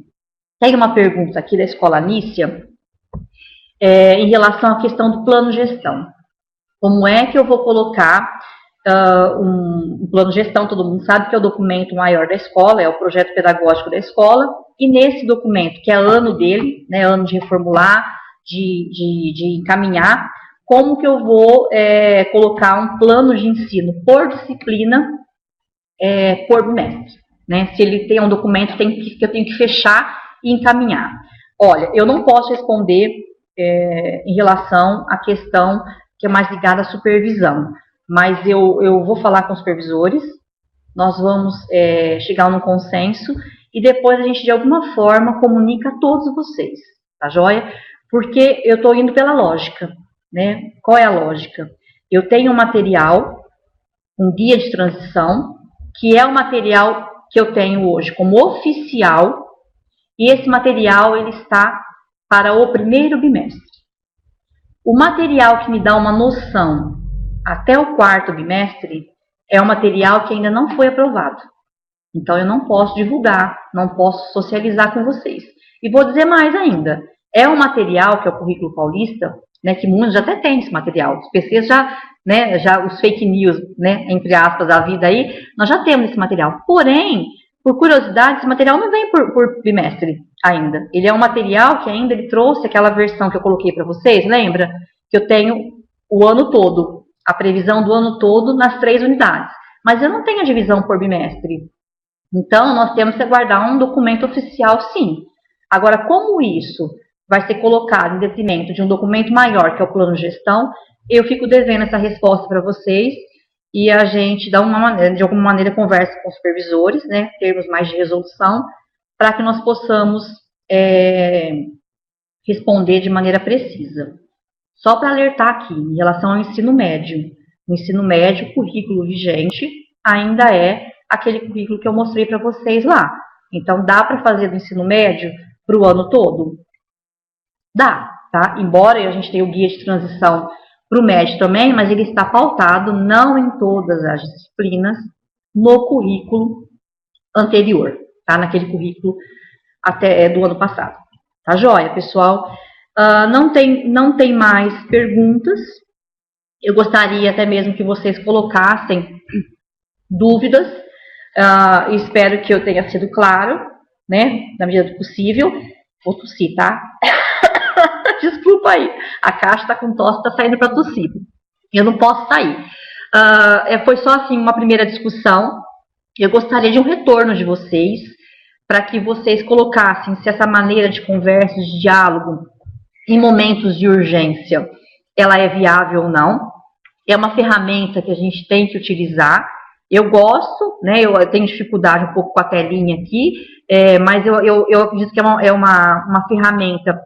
Tem uma pergunta aqui da Escola Nícia em relação à questão do plano gestão. Como é que eu vou colocar um plano de gestão? Todo mundo sabe que é o documento maior da escola, é o projeto pedagógico da escola, e nesse documento, que é ano dele, né, ano de reformular, de encaminhar, como que eu vou colocar um plano de ensino por disciplina, por bimestre, né? Se ele tem um documento que eu tenho que fechar e encaminhar. Olha, eu não posso responder em relação à questão que é mais ligada à supervisão, mas eu vou falar com os supervisores, nós vamos chegar num consenso e depois a gente, de alguma forma, comunica a todos vocês, tá joia? Porque eu estou indo pela lógica. né? Qual é a lógica? Eu tenho um material, um guia de transição, que é o material que eu tenho hoje como oficial, e esse material ele está para o primeiro bimestre. O material que me dá uma noção até o quarto bimestre é um material que ainda não foi aprovado. Então eu não posso divulgar, não posso socializar com vocês. E vou dizer mais ainda, é um material que é o Currículo Paulista, né, que muitos já até têm esse material. Os PCs já, né, já os fake news, né, entre aspas, da vida aí, nós já temos esse material. Porém, por curiosidade, esse material não vem por bimestre ainda. Ele é um material que ainda ele trouxe aquela versão que eu coloquei para vocês, lembra? Que eu tenho o ano todo, a previsão do ano todo nas 3 unidades. Mas eu não tenho a divisão por bimestre. Então, nós temos que aguardar um documento oficial, sim. Agora, como isso vai ser colocado em detrimento de um documento maior, que é o plano de gestão, eu fico devendo essa resposta para vocês e a gente, de alguma maneira, conversa com os supervisores, né, termos mais de resolução, para que nós possamos responder de maneira precisa. Só para alertar aqui, em relação ao ensino médio. No ensino médio, o currículo vigente ainda é aquele currículo que eu mostrei para vocês lá. Então, dá para fazer do ensino médio para o ano todo? Dá, tá? Embora a gente tenha o guia de transição para o médio também, mas ele está pautado não em todas as disciplinas no currículo anterior, tá? Naquele currículo até do ano passado. Tá joia, pessoal? Não tem mais perguntas. Eu gostaria até mesmo que vocês colocassem dúvidas. Espero que eu tenha sido claro, né? Na medida do possível. Vou tossir, tá? Desculpa aí. A caixa tá com tosse, tá saindo para tossir. Eu não posso sair. Foi só assim uma primeira discussão. Eu gostaria de um retorno de vocês para que vocês colocassem se essa maneira de conversa, de diálogo em momentos de urgência, ela é viável ou não. É uma ferramenta que a gente tem que utilizar. Eu gosto, né? Eu tenho dificuldade um pouco com a telinha aqui, mas eu acredito que é uma ferramenta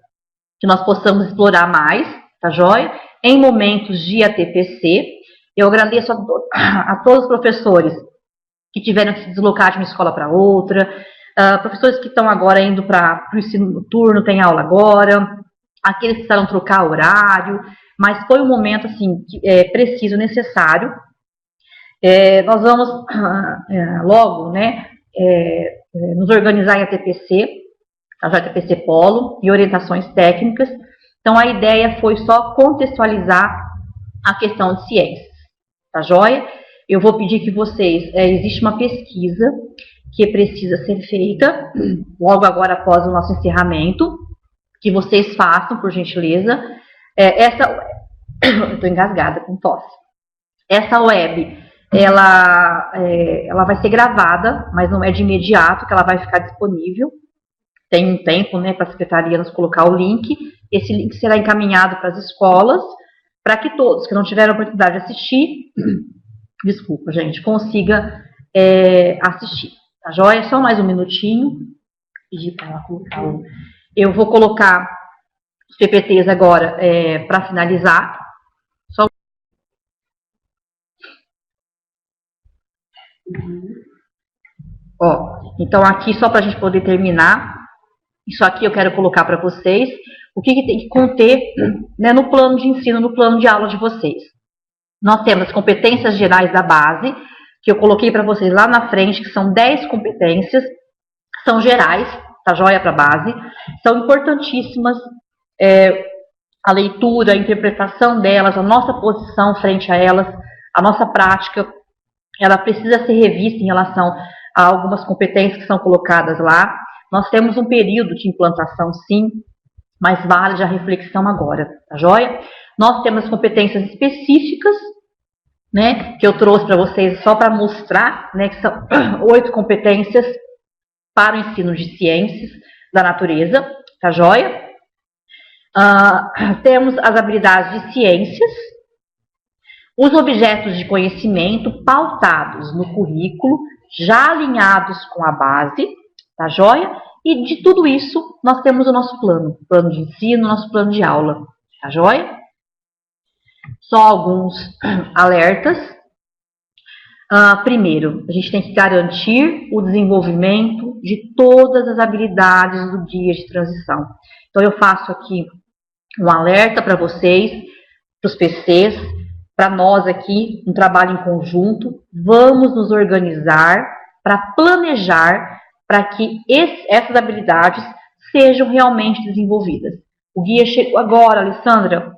que nós possamos explorar mais, tá joia? Em momentos de ATPC. Eu agradeço a todos os professores que tiveram que se deslocar de uma escola para outra, professores que estão agora indo para o ensino noturno, tem aula agora, aqueles que precisaram trocar horário, mas foi um momento assim preciso, necessário. Nós vamos logo, né, nos organizar em ATPC, a ATPC Polo, e orientações técnicas. Então a ideia foi só contextualizar a questão de ciências, tá joia? Eu vou pedir que vocês, existe uma pesquisa que precisa ser feita logo agora após o nosso encerramento, que vocês façam, por gentileza. Eu estou engasgada com tosse. Essa web, ela vai ser gravada, mas não é de imediato que ela vai ficar disponível. Tem um tempo, né, para a secretaria nos colocar o link. Esse link será encaminhado para as escolas, para que todos que não tiveram a oportunidade de assistir, desculpa, gente, consiga assistir. Tá joia? Só mais um minutinho. Pedir para ela colocar o... Eu vou colocar os PPTs agora para finalizar. Só... Então aqui, só para a gente poder terminar, isso aqui eu quero colocar para vocês, o que tem que conter, né, no plano de ensino, no plano de aula de vocês. Nós temos as competências gerais da base, que eu coloquei para vocês lá na frente, que são 10 competências, são gerais, tá joia para a base, são importantíssimas, a leitura, a interpretação delas, a nossa posição frente a elas, a nossa prática, ela precisa ser revista em relação a algumas competências que são colocadas lá. Nós temos um período de implantação, sim, mas vale a reflexão agora, tá joia? Nós temos competências específicas, né, que eu trouxe para vocês só para mostrar, né, que são 8 competências para o ensino de ciências da natureza, tá joia? Temos as habilidades de ciências, os objetos de conhecimento pautados no currículo, já alinhados com a base, tá joia? E de tudo isso, nós temos o nosso plano de ensino, nosso plano de aula, tá joia? só alguns alertas. Primeiro, a gente tem que garantir o desenvolvimento de todas as habilidades do guia de transição. Então, eu faço aqui um alerta para vocês, para os PCs, para nós aqui, um trabalho em conjunto. Vamos nos organizar para planejar para que essas habilidades sejam realmente desenvolvidas. O guia chegou agora, Alessandra,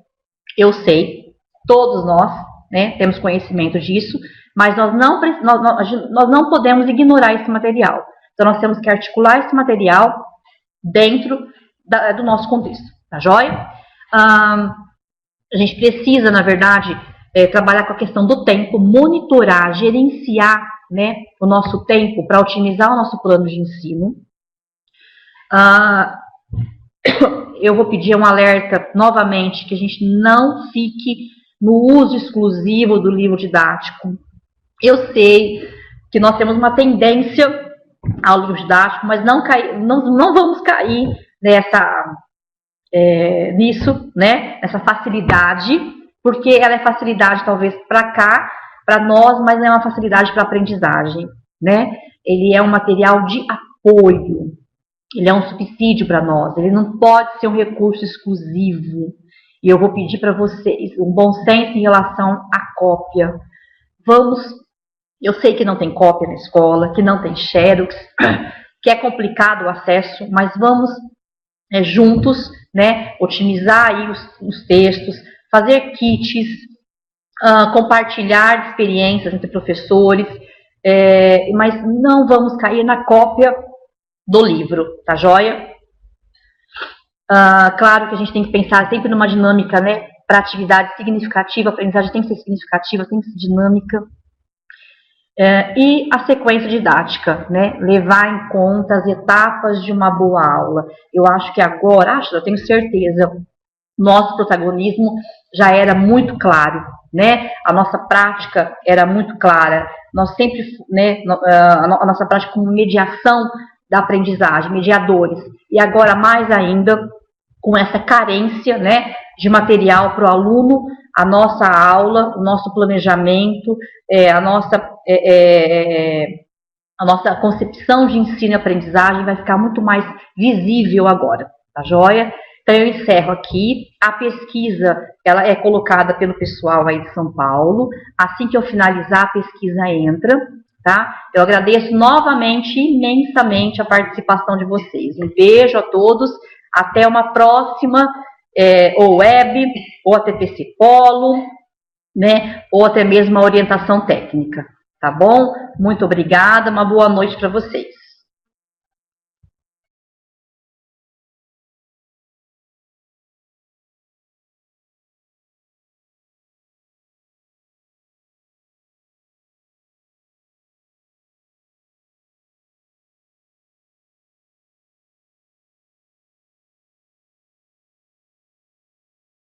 eu sei, todos nós, né, temos conhecimento disso, mas nós não podemos ignorar esse material. Então, nós temos que articular esse material dentro do nosso contexto, tá joia? A gente precisa, na verdade, trabalhar com a questão do tempo, monitorar, gerenciar, né, o nosso tempo para otimizar o nosso plano de ensino. Eu vou pedir um alerta novamente, que a gente não fique no uso exclusivo do livro didático. Eu sei que nós temos uma tendência ao livro didático, mas não vamos cair nisso, né? Essa facilidade, porque ela é facilidade talvez para cá, para nós, mas não é uma facilidade para aprendizagem, né? Ele é um material de apoio, ele é um subsídio para nós, ele não pode ser um recurso exclusivo. E eu vou pedir para vocês um bom senso em relação à cópia. Eu sei que não tem cópia na escola, que não tem xerox, que é complicado o acesso, mas vamos juntos, né, otimizar aí os textos, fazer kits, compartilhar experiências entre professores, mas não vamos cair na cópia do livro, tá joia? Claro que a gente tem que pensar sempre numa dinâmica, né, para atividade significativa, a aprendizagem tem que ser significativa, tem que ser dinâmica. E a sequência didática, né, levar em conta as etapas de uma boa aula. Eu acho que agora, eu tenho certeza, nosso protagonismo já era muito claro, né, a nossa prática era muito clara, nós sempre, né, a nossa prática como mediação da aprendizagem, mediadores, e agora mais ainda, com essa carência, né, de material para o aluno, a nossa aula, o nosso planejamento, a nossa concepção de ensino e aprendizagem vai ficar muito mais visível agora, tá joia? Então, eu encerro aqui. A pesquisa, ela é colocada pelo pessoal aí de São Paulo. Assim que eu finalizar, a pesquisa entra, tá? Eu agradeço novamente, imensamente, a participação de vocês. Um beijo a todos. Até uma próxima, ou web, ou a TPC Polo, né? Ou até mesmo a orientação técnica, tá bom? Muito obrigada, uma boa noite para vocês.